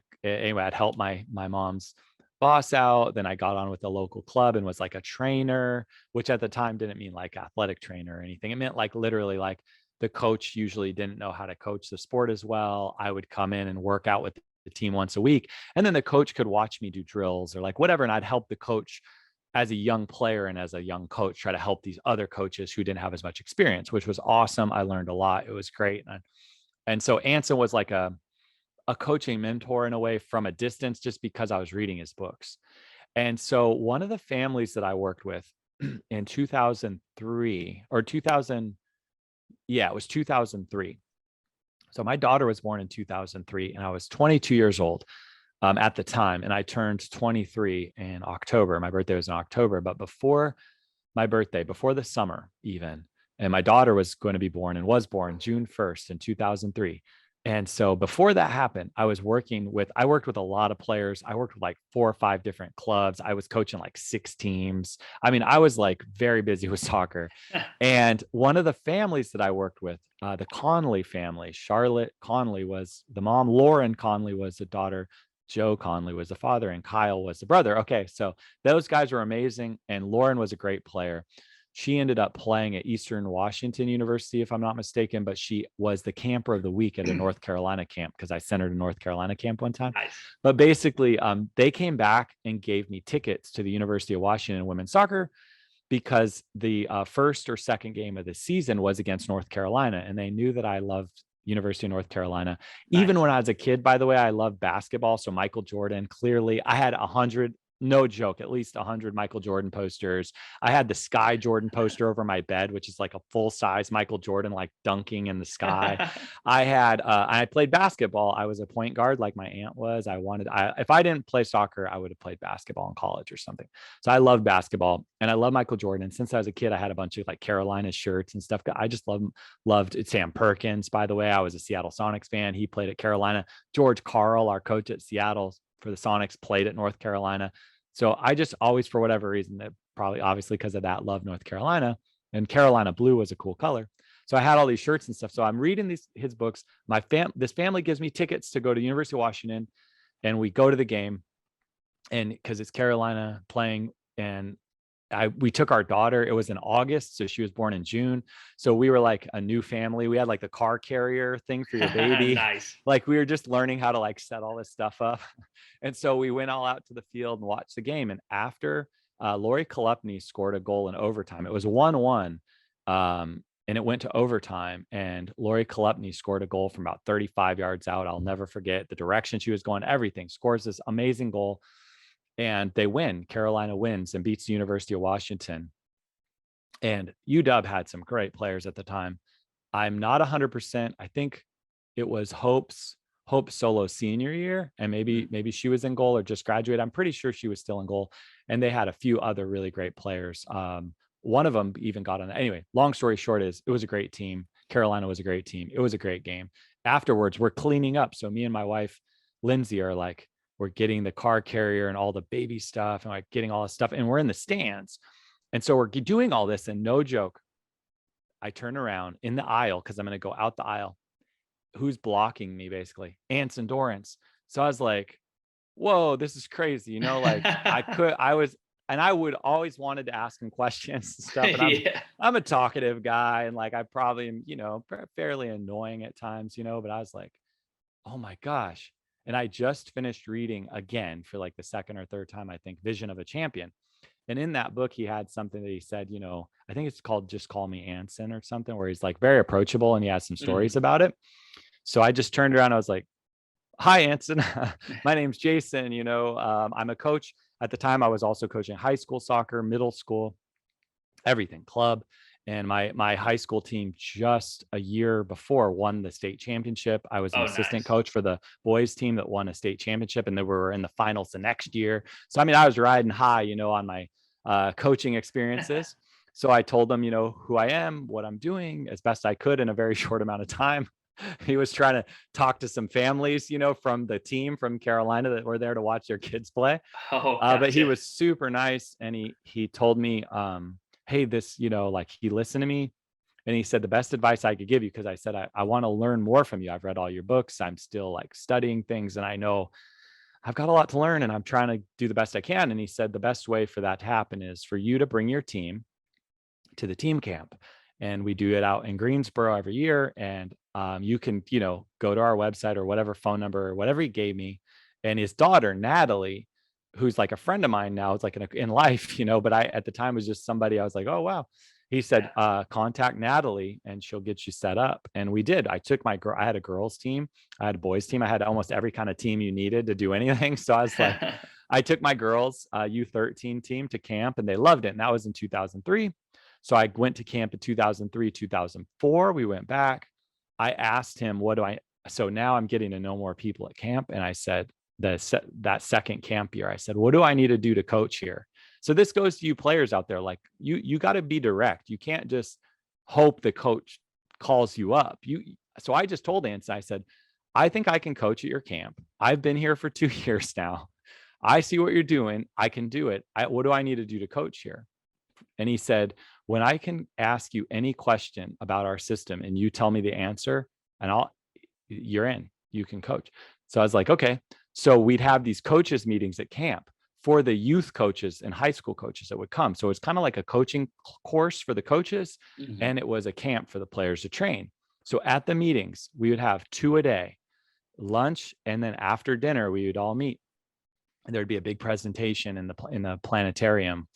help my mom's boss out. Then I got on with the local club and was like a trainer, which at the time didn't mean like athletic trainer or anything. It meant like literally like the coach usually didn't know how to coach the sport as well. I would come in and work out with the team once a week, and then the coach could watch me do drills or like whatever, and I'd help the coach as a young player and as a young coach try to help these other coaches who didn't have as much experience, which was awesome. I learned a lot. It was great. And so Anson was like a coaching mentor in a way from a distance, just because I was reading his books. And so one of the families that I worked with in 2003 or 2000, it was 2003. So my daughter was born in 2003 and I was 22 years old at the time. And I turned 23 in October. My birthday was in October, but before my birthday, before the summer even, and my daughter was going to be born and was born June 1st in 2003. And so before that happened, I worked with a lot of players. I worked with like 4 or 5 different clubs. I was coaching like 6 teams. I mean, I was like very busy with soccer. And one of the families that I worked with, the Conley family, Charlotte Conley was the mom, Lauren Conley was the daughter, Joe Conley was the father, and Kyle was the brother. Okay, so those guys were amazing. And Lauren was a great player. She ended up playing at Eastern Washington University, if I'm not mistaken, but she was the camper of the week at a North Carolina camp because I sent her to North Carolina camp one time.
Nice.
But basically, they came back and gave me tickets to the University of Washington women's soccer because the first or second game of the season was against North Carolina, and they knew that I loved University of North Carolina.
Nice.
Even when I was a kid, by the way, I loved basketball. So Michael Jordan, clearly, I had 100, no joke, at least 100 Michael Jordan posters. I had the Sky Jordan poster over my bed, which is like a full size Michael Jordan, like dunking in the sky. I played basketball. I was a point guard like my aunt was. If I didn't play soccer, I would have played basketball in college or something. So I loved basketball and I love Michael Jordan. And since I was a kid, I had a bunch of like Carolina shirts and stuff. I just loved Sam Perkins, by the way. I was a Seattle Sonics fan. He played at Carolina. George Karl, our coach at Seattle for the Sonics, played at North Carolina. So I just always, for whatever reason, that probably obviously because of that, loved North Carolina, and Carolina blue was a cool color. So I had all these shirts and stuff. So I'm reading his books. This family gives me tickets to go to University of Washington, and we go to the game, and because it's Carolina playing, and we took our daughter. It was in August, so she was born in June. So we were like a new family. We had like the car carrier thing for your baby.
Nice.
Like we were just learning how to like set all this stuff up. And so we went all out to the field and watched the game. And after Lori Kolupny scored a goal in overtime, it was 1-1. And it went to overtime. And Lori Kolupny scored a goal from about 35 yards out. I'll never forget the direction she was going, everything. Scores this amazing goal. And they win. Carolina wins and beats the University of Washington. And UW had some great players at the time. I'm not 100%. I think it was Hope solo senior year, and maybe she was in goal or just graduated. I'm pretty sure she was still in goal. And they had a few other really great players. One of them even got on. Anyway, long story short is it was a great team. Carolina was a great team. It was a great game. Afterwards, we're cleaning up. So me and my wife, Lindsay, are like, we're getting the car carrier and all the baby stuff and like getting all this stuff. And we're in the stands. And so we're doing all this, and no joke, I turn around in the aisle because I'm going to go out the aisle. Who's blocking me basically? Anson Dorrance. So I was like, whoa, this is crazy. You know, like I would always wanted to ask him questions and stuff. And I'm a talkative guy, and like I probably am, you know, fairly annoying at times, you know, but I was like, oh my gosh. And I just finished reading again for like the second or third time, I think, Vision of a Champion. And in that book, he had something that he said, you know, I think it's called Just Call Me Anson or something, where he's like very approachable and he has some stories about it. So I just turned around. I was like, hi, Anson. My name's Jason. You know, I'm a coach. At the time, I was also coaching high school soccer, middle school, everything, club. And my high school team just a year before won the state championship. I was an assistant coach for the boys team that won a state championship, and they were in the finals the next year. So, I mean, I was riding high, you know, on my coaching experiences. So I told them, you know, who I am, what I'm doing as best I could in a very short amount of time. He was trying to talk to some families, you know, from the team from Carolina that were there to watch their kids play. But he was super nice. And he told me, hey, this, you know, like he listened to me, and he said the best advice I could give you, because I said, I want to learn more from you. I've read all your books. I'm still like studying things, and I know I've got a lot to learn, and I'm trying to do the best I can. And he said the best way for that to happen is for you to bring your team to the team camp. And we do it out in Greensboro every year. And you can, you know, go to our website or whatever phone number or whatever he gave me. And his daughter, Natalie, who's like a friend of mine now, it's like in life, you know, but at the time was just somebody I was like, oh, wow. He said, contact Natalie and she'll get you set up. And we did. I had a girls team. I had a boys team. I had almost every kind of team you needed to do anything. So I was like, I took my girls U13 team to camp, and they loved it. And that was in 2003. So I went to camp in 2003, 2004. We went back. I asked him, so now I'm getting to know more people at camp. And I said, that second camp year, I said, what do I need to do to coach here? So this goes to you players out there. Like you got to be direct. You can't just hope the coach calls you up. So I just told Anson, I said, I think I can coach at your camp. I've been here for 2 years now. I see what you're doing. I can do it. What do I need to do to coach here? And he said, when I can ask you any question about our system and you tell me the answer, and you're in, you can coach. So I was like, okay. So we'd have these coaches meetings at camp for the youth coaches and high school coaches that would come. So it's kind of like a coaching course for the coaches, and it was a camp for the players to train. So at the meetings, we would have 2 a day, lunch, and then after dinner, we would all meet. And there'd be a big presentation in the planetarium.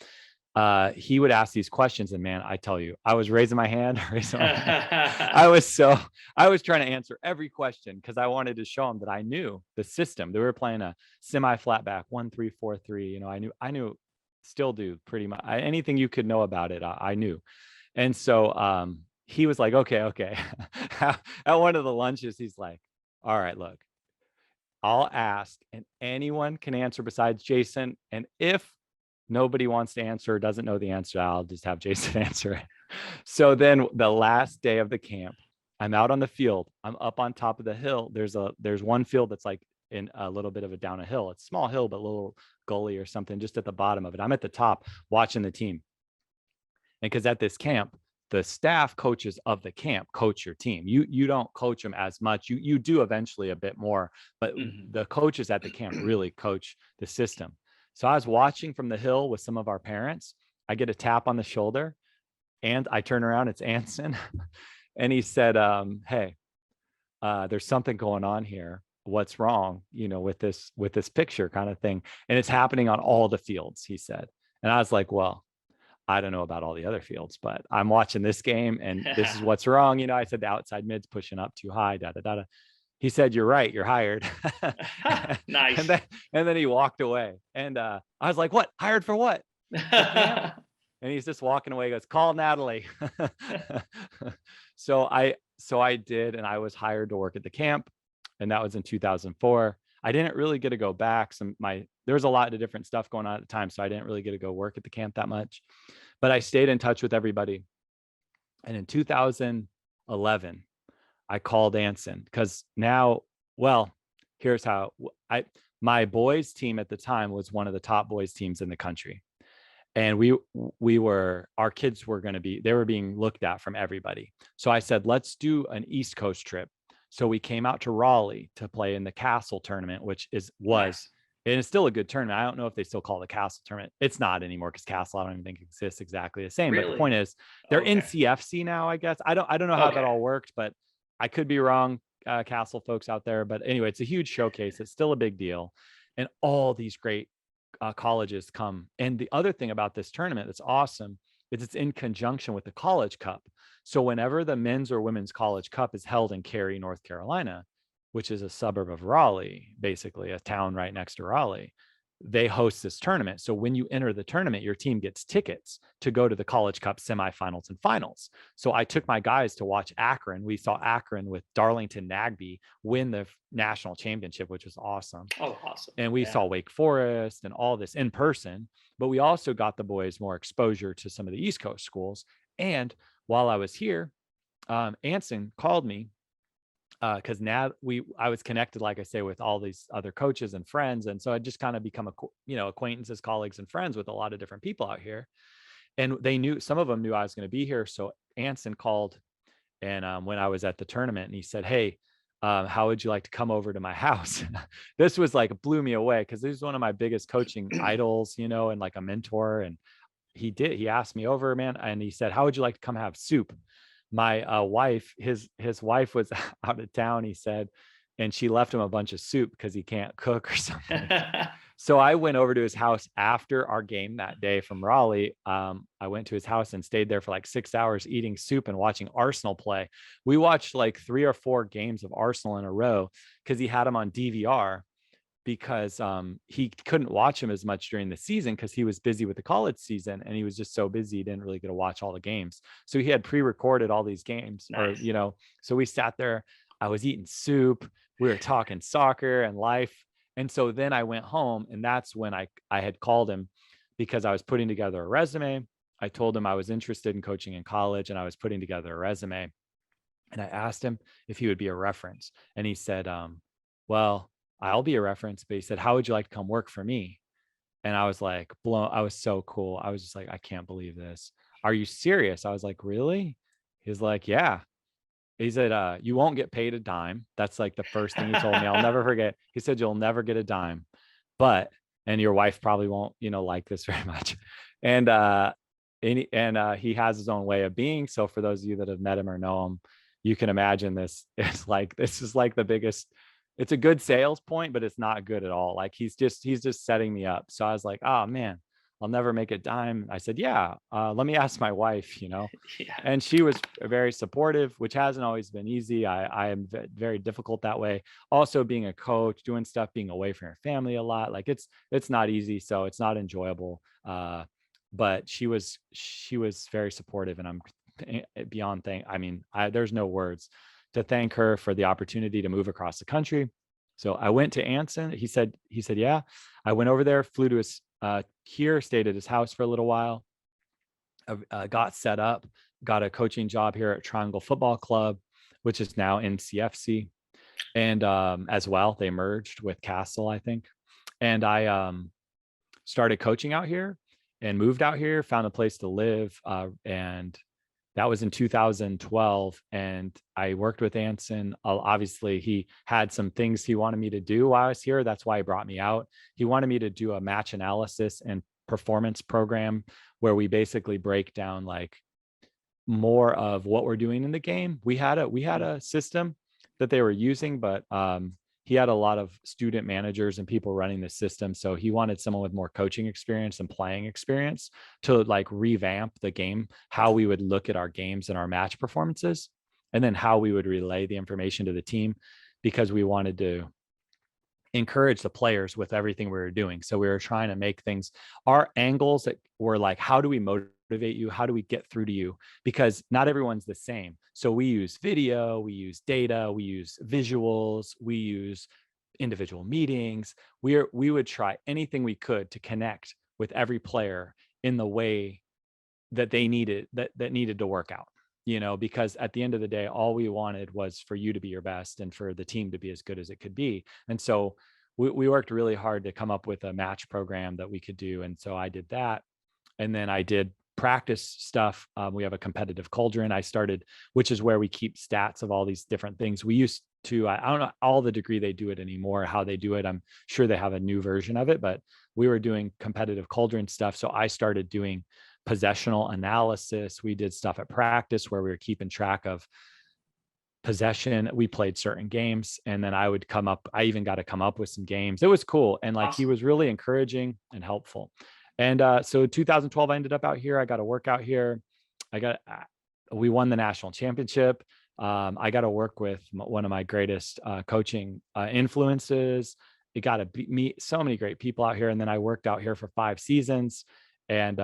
He would ask these questions, and man, I tell you, I was raising my hand. I was trying to answer every question because I wanted to show him that I knew the system. They were playing a semi-flat back 1-3-4-3. You know, I knew, still do pretty much anything you could know about it. I knew, and so he was like, okay. At one of the lunches, he's like, all right, look, I'll ask, and anyone can answer besides Jason, and if nobody wants to answer or doesn't know the answer, I'll just have Jason answer it. So then the last day of the camp, I'm out on the field. I'm up on top of the hill. There's one field that's like in a little bit of a down a hill. It's a small hill, but a little gully or something just at the bottom of it. I'm at the top watching the team. And because at this camp, the staff coaches of the camp coach your team. You don't coach them as much. You do eventually a bit more, but the coaches at the camp really coach the system. So I was watching from the hill with some of our parents. I get a tap on the shoulder and I turn around, it's Anson. And he said, hey, there's something going on here. What's wrong, with this picture kind of thing. And it's happening on all the fields, he said. And I was like, well, I don't know about all the other fields, but I'm watching this game and this is what's wrong. I said the outside mid's pushing up too high, He said, you're right, you're hired.
Nice.
And then he walked away. And I was like, what? Hired for what? And he's just walking away. He goes, call Natalie. So I did, and I was hired to work at the camp. And that was in 2004. I didn't really get to go back. There was a lot of different stuff going on at the time, so I didn't really get to go work at the camp that much. But I stayed in touch with everybody. And in 2011, I called Anson because here's how my boys team at the time was one of the top boys teams in the country. And our kids were they were being looked at from everybody. So I said, let's do an East Coast trip. So we came out to Raleigh to play in the Castle tournament, which was, and it's still a good tournament. I don't know if they still call it the Castle tournament. It's not anymore because Castle, I don't even think exists exactly the same. Really? But the point is, they're NCFC now, I guess. I don't know how that all worked, but I could be wrong, Castle folks out there. But anyway, it's a huge showcase. It's still a big deal. And all these great colleges come. And the other thing about this tournament that's awesome is it's in conjunction with the College Cup. So whenever the men's or women's College Cup is held in Cary, North Carolina, which is a suburb of Raleigh, basically a town right next to Raleigh, they host this tournament. So when you enter the tournament, your team gets tickets to go to the College Cup semifinals and finals. So I took my guys to watch Akron. We saw Akron with Darlington Nagby win the national championship, which was awesome.
Oh, awesome.
And we saw Wake Forest and all this in person, but we also got the boys more exposure to some of the East Coast schools. And while I was here, Anson called me because now I was connected, like I say, with all these other coaches and friends. And so I just kind of become acquaintances, colleagues, and friends with a lot of different people out here. And some of them knew I was going to be here. So Anson called and when I was at the tournament, and he said, hey, how would you like to come over to my house? This was like, blew me away because this was one of my biggest coaching idols, and like a mentor. And he asked me over, man. And he said, how would you like to come have soup? My wife, his wife was out of town, he said, and she left him a bunch of soup because he can't cook or something. So I went over to his house after our game that day from Raleigh. I went to his house and stayed there for like 6 hours eating soup and watching Arsenal play. We watched like 3 or 4 games of Arsenal in a row because he had them on DVR. because he couldn't watch him as much during the season because he was busy with the college season, and he was just so busy he didn't really get to watch all the games. So he had pre-recorded all these games.
Nice.
Or so we sat there, I was eating soup, we were talking soccer and life. And so then I went home, and that's when I had called him because I was putting together a resume. I told him I was interested in coaching in college, and I was putting together a resume. And I asked him if he would be a reference. And he said, well, I'll be a reference. But he said, how would you like to come work for me? And I was like, blown. I was so cool. I was just like, I can't believe this. Are you serious? I was like, really? He's like, yeah. He said, you won't get paid a dime. That's like the first thing he told me. I'll never forget. He said, you'll never get a dime, and your wife probably won't, like this very much. And he has his own way of being. So for those of you that have met him or know him, you can imagine this is like the biggest, it's a good sales point, but it's not good at all. Like he's just setting me up. So I was like, oh man, I'll never make a dime. I said, yeah, let me ask my wife,
Yeah.
and she was very supportive, which hasn't always been easy. I am very difficult that way. Also being a coach, doing stuff, being away from your family a lot, like it's not easy. So it's not enjoyable. But she was very supportive, and I'm beyond there's no words to thank her for the opportunity to move across the country. So I went to Anson. He said, yeah. I went over there, flew to his here, stayed at his house for a little while, got set up, got a coaching job here at Triangle Football Club, which is now NCFC. And as well, they merged with Castle, I think. And I started coaching out here and moved out here, found a place to live. And that was in 2012. And I worked with Anson. Obviously, he had some things he wanted me to do while I was here. That's why he brought me out. He wanted me to do a match analysis and performance program where we basically break down like more of what we're doing in the game. We had a system that they were using, but he had a lot of student managers and people running the system. So he wanted someone with more coaching experience and playing experience to like revamp the game, how we would look at our games and our match performances, and then how we would relay the information to the team, because we wanted to encourage the players with everything we were doing. So we were trying to make things, our angles that were like, how do we motivate you? How do we get through to you? Because not everyone's the same. So we use video, we use data, we use visuals, we use individual meetings. We would try anything we could to connect with every player in the way that they needed, that needed to work out, because at the end of the day, all we wanted was for you to be your best and for the team to be as good as it could be. And so we worked really hard to come up with a match program that we could do. And so I did that. And then I did practice stuff. We have a competitive cauldron I started, which is where we keep stats of all these different things. We used to, I don't know all the degree they do it anymore, how they do it. I'm sure they have a new version of it, but we were doing competitive cauldron stuff. So I started doing possessional analysis. We did stuff at practice where we were keeping track of possession. We played certain games, and then I even got to come up with some games. It was cool. And like, he was really encouraging and helpful. And so 2012, I ended up out here. I got to work out here. We won the national championship. I got to work with one of my greatest coaching influences. It got to meet so many great people out here. And then I worked out here for 5 seasons. And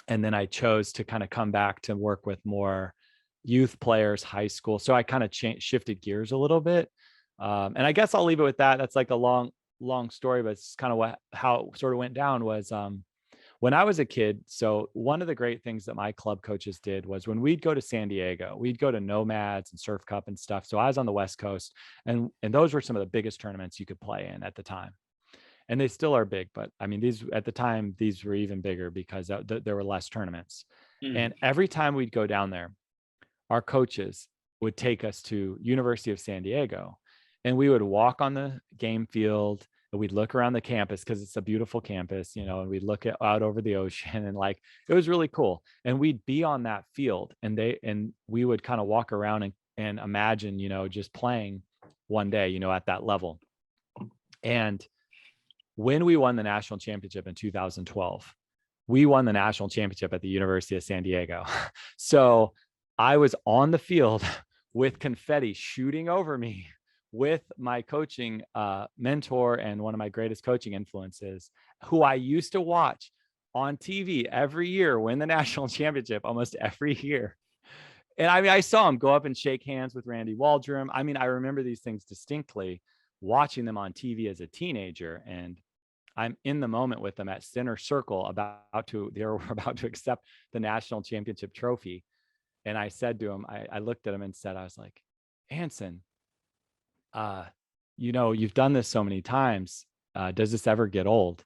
then I chose to kind of come back to work with more youth players, high school. So I kind of shifted gears a little bit. And I guess I'll leave it with that. That's like a long story, but it's kind of how it sort of went down was when I was a kid. So one of the great things that my club coaches did was when we'd go to San Diego, we'd go to Nomads and Surf Cup and stuff. So I was on the West Coast, and those were some of the biggest tournaments you could play in at the time. And they still are big, but I mean, these at the time, these were even bigger because there were less tournaments. And every time we'd go down there, our coaches would take us to University of San Diego, and we would walk on the game field, and we'd look around the campus because it's a beautiful campus, and we'd look out over the ocean, and like, it was really cool. And we'd be on that field, and we would kind of walk around and imagine, just playing one day, at that level. And when we won the national championship in 2012, we won the national championship at the University of San Diego. So I was on the field with confetti shooting over me with my coaching mentor and one of my greatest coaching influences, who I used to watch on TV every year win the national championship almost every year. And I mean, I saw him go up and shake hands with Randy Waldrum. I mean, I remember these things distinctly, watching them on TV as a teenager. And I'm in the moment with them at center circle they were about to accept the national championship trophy. And I said to him, I looked at him and said, I was like, Anson, you've done this so many times. Does this ever get old?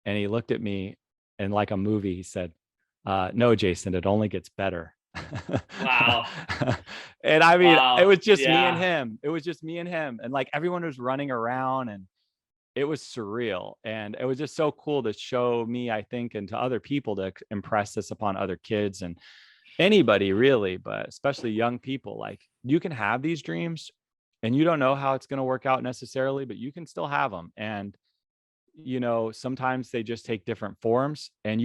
And he looked at me, and like a movie, he said, no, Jason, it only gets better.
Wow.
And I mean,
Wow.
it was just me
Yeah.
and him. It was just me and him. And like everyone was running around, and it was surreal. And it was just so cool to show me, I think, and to other people, to impress this upon other kids and anybody really, but especially young people. Like, you can have these dreams and you don't know how it's going to work out necessarily, but you can still have them. And sometimes they just take different forms, and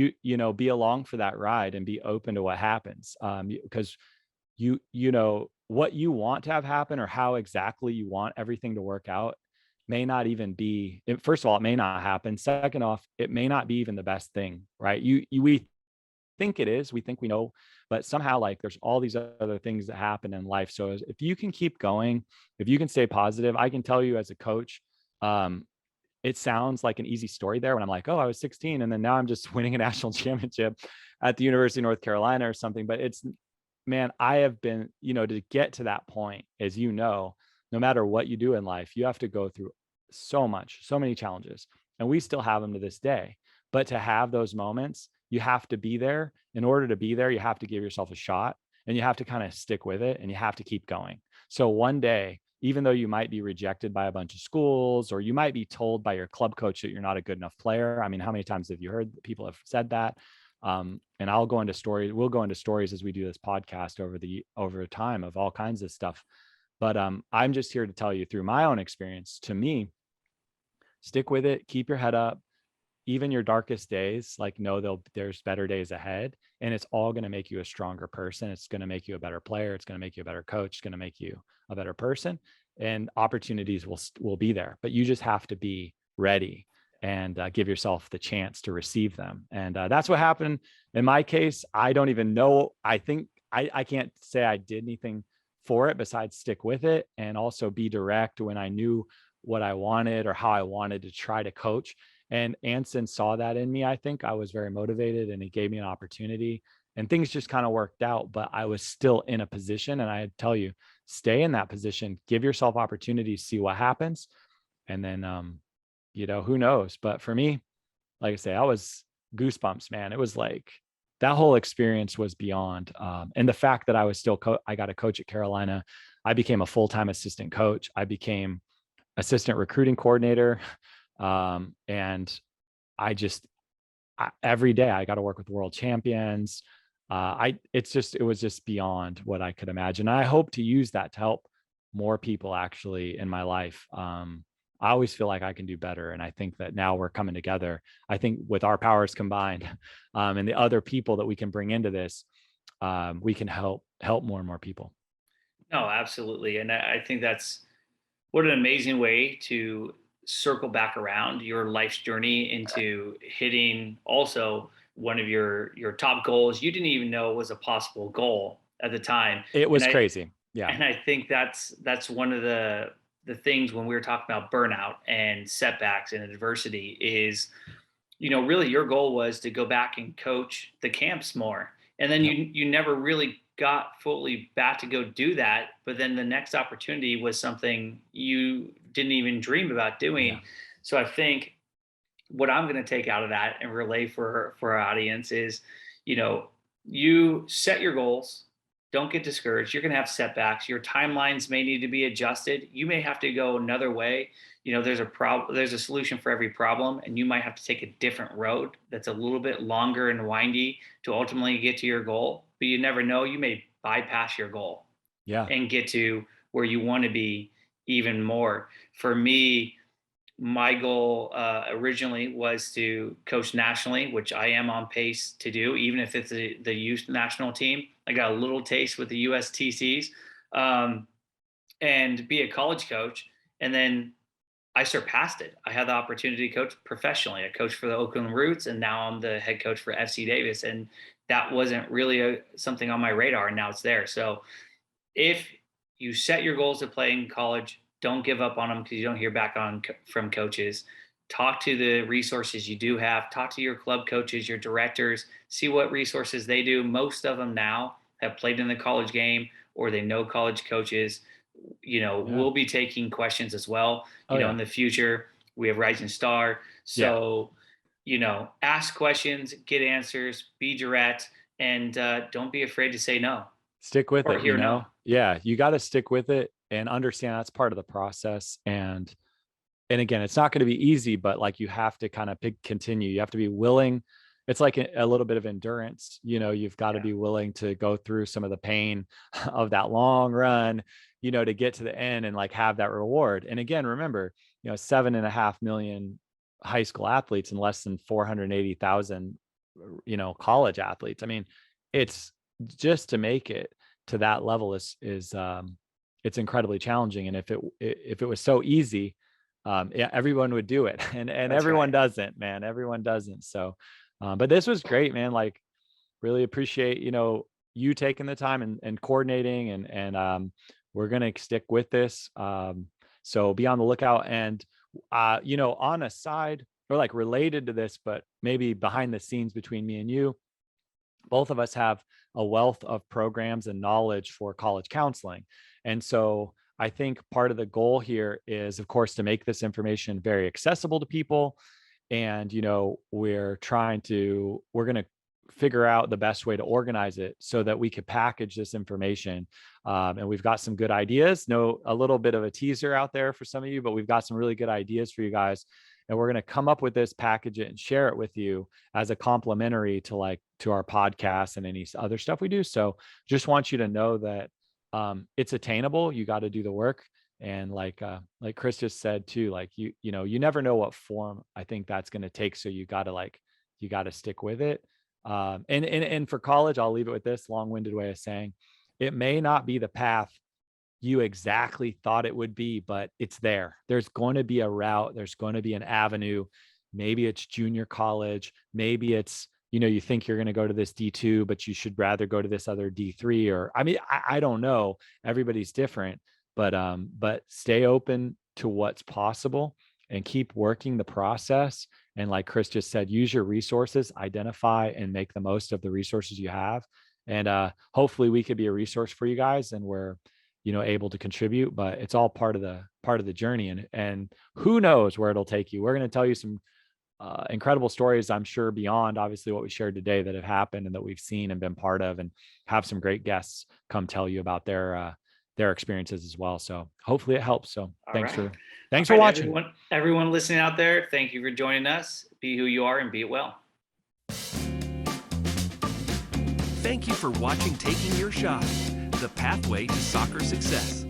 be along for that ride and be open to what happens. Because what you want to have happen, or how exactly you want everything to work out, may not even be, first of all, it may not happen. Second off, it may not be even the best thing, right? We think it is, we think we know, but somehow, like, there's all these other things that happen in life. So if you can keep going, if you can stay positive, I can tell you as a coach, it sounds like an easy story there when I'm like, oh, I was 16 and then now I'm just winning a national championship at the University of North Carolina or something. But man, I have been, to get to that point, as no matter what you do in life, you have to go through so many challenges, and we still have them to this day. But to have those moments, you have to be there. In order to be there, you have to give yourself a shot, and you have to kind of stick with it, and you have to keep going. So one day, even though you might be rejected by a bunch of schools, or you might be told by your club coach that you're not a good enough player. I mean, how many times have you heard people have said that? And we'll go into stories as we do this podcast over time of all kinds of stuff. But I'm just here to tell you, through my own experience, to me, stick with it, keep your head up. Even your darkest days, like, know there's better days ahead, and it's all going to make you a stronger person. It's going to make you a better player. It's going to make you a better coach. It's going to make you a better person, and opportunities will be there, but you just have to be ready and give yourself the chance to receive them. And that's what happened in my case. I don't even know. I think I can't say I did anything for it besides stick with it, and also be direct when I knew what I wanted or how I wanted to try to coach. And Anson saw that in me. I think I was very motivated, and he gave me an opportunity, and things just kind of worked out. But I was still in a position, and I tell you, stay in that position, give yourself opportunities, see what happens. And then, who knows? But for me, like I say, I was goosebumps, man. It was like, that whole experience was beyond. And the fact that I was still, I got a coach at Carolina. I became a full-time assistant coach. I became assistant recruiting coordinator. And every day I got to work with world champions. It was just beyond what I could imagine. I hope to use that to help more people actually in my life. I always feel like I can do better. And I think that now we're coming together. I think with our powers combined, and the other people that we can bring into this, we can help more and more people.
No, absolutely. And I think that's what an amazing way to circle back around your life's journey into hitting also one of your top goals you didn't even know was a possible goal at the time.
It was crazy. Yeah.
And I think that's one of the things when we were talking about burnout and setbacks and adversity is, really your goal was to go back and coach the camps more. And then you never really got fully back to go do that. But then the next opportunity was something you didn't even dream about doing. Yeah. So I think what I'm going to take out of that and relay for our audience is, you set your goals. Don't get discouraged. You're going to have setbacks. Your timelines may need to be adjusted. You may have to go another way. There's a solution for every problem, and you might have to take a different road that's a little bit longer and windy to ultimately get to your goal. But you never know. You may bypass your goal, and get to where you want to be even more. For me, my goal originally was to coach nationally, which I am on pace to do, even if it's the youth national team. I got a little taste with the USTCs, and be a college coach. And then I surpassed it. I had the opportunity to coach professionally. I coached for the Oakland Roots, and now I'm the head coach for FC Davis. And that wasn't really something on my radar, and now it's there. So if you set your goals to play in college, don't give up on them because you don't hear back from coaches. Talk to the resources you do have. Talk to your club coaches, your directors, see what resources they do. Most of them now have played in the college game, or they know college coaches. We'll be taking questions as well. In the future, we have Rising Star. So, ask questions, get answers, be direct, and don't be afraid to say no.
Stick with
Or
it,
hear no.
Yeah, you got to stick with it and understand that's part of the process. And again, it's not going to be easy, but like you have to kind of continue. You have to be willing. It's like a little bit of endurance. You've got to be willing to go through some of the pain of that long run, to get to the end and like have that reward. And again, remember, 7.5 million high school athletes and less than 480,000, college athletes. I mean, it's just to make it to that level is it's incredibly challenging. And if it was so easy, everyone would do it, and everyone doesn't, man. Everyone doesn't. So, but this was great, man. Like, really appreciate you taking the time and coordinating, and we're gonna stick with this. So be on the lookout. And on a side or like related to this, but maybe behind the scenes between me and you, both of us have a wealth of programs and knowledge for college counseling. And so I think part of the goal here is, of course, to make this information very accessible to people. And, we're going to figure out the best way to organize it so that we could package this information. And we've got some good ideas, a little bit of a teaser out there for some of you, but we've got some really good ideas for you guys. And we're going to come up with this, package it, and share it with you as a complimentary to our podcast and any other stuff we do. So just want you to know that it's attainable. You got to do the work. And like Kris just said too, like you never know what form I think that's going to take. So you got to stick with it. And for college, I'll leave it with this long-winded way of saying, it may not be the path you exactly thought it would be, but it's there. There's going to be a route. There's going to be an avenue. Maybe it's junior college. Maybe it's, you think you're going to go to this D2, but you should rather go to this other D3, or, I don't know. Everybody's different, but stay open to what's possible and keep working the process. And like Kris just said, use your resources, identify and make the most of the resources you have. And hopefully we could be a resource for you guys, and we're, able to contribute, but it's all part of the journey. And who knows where it'll take you. We're going to tell you some incredible stories, I'm sure, beyond obviously what we shared today, that have happened and that we've seen and been part of, and have some great guests come tell you about their experiences as well. So hopefully it helps. So thanks for watching.
Everyone listening out there, thank you for joining us. Be who you are and be it well.
Thank you for watching Taking Your Shot, the pathway to soccer success.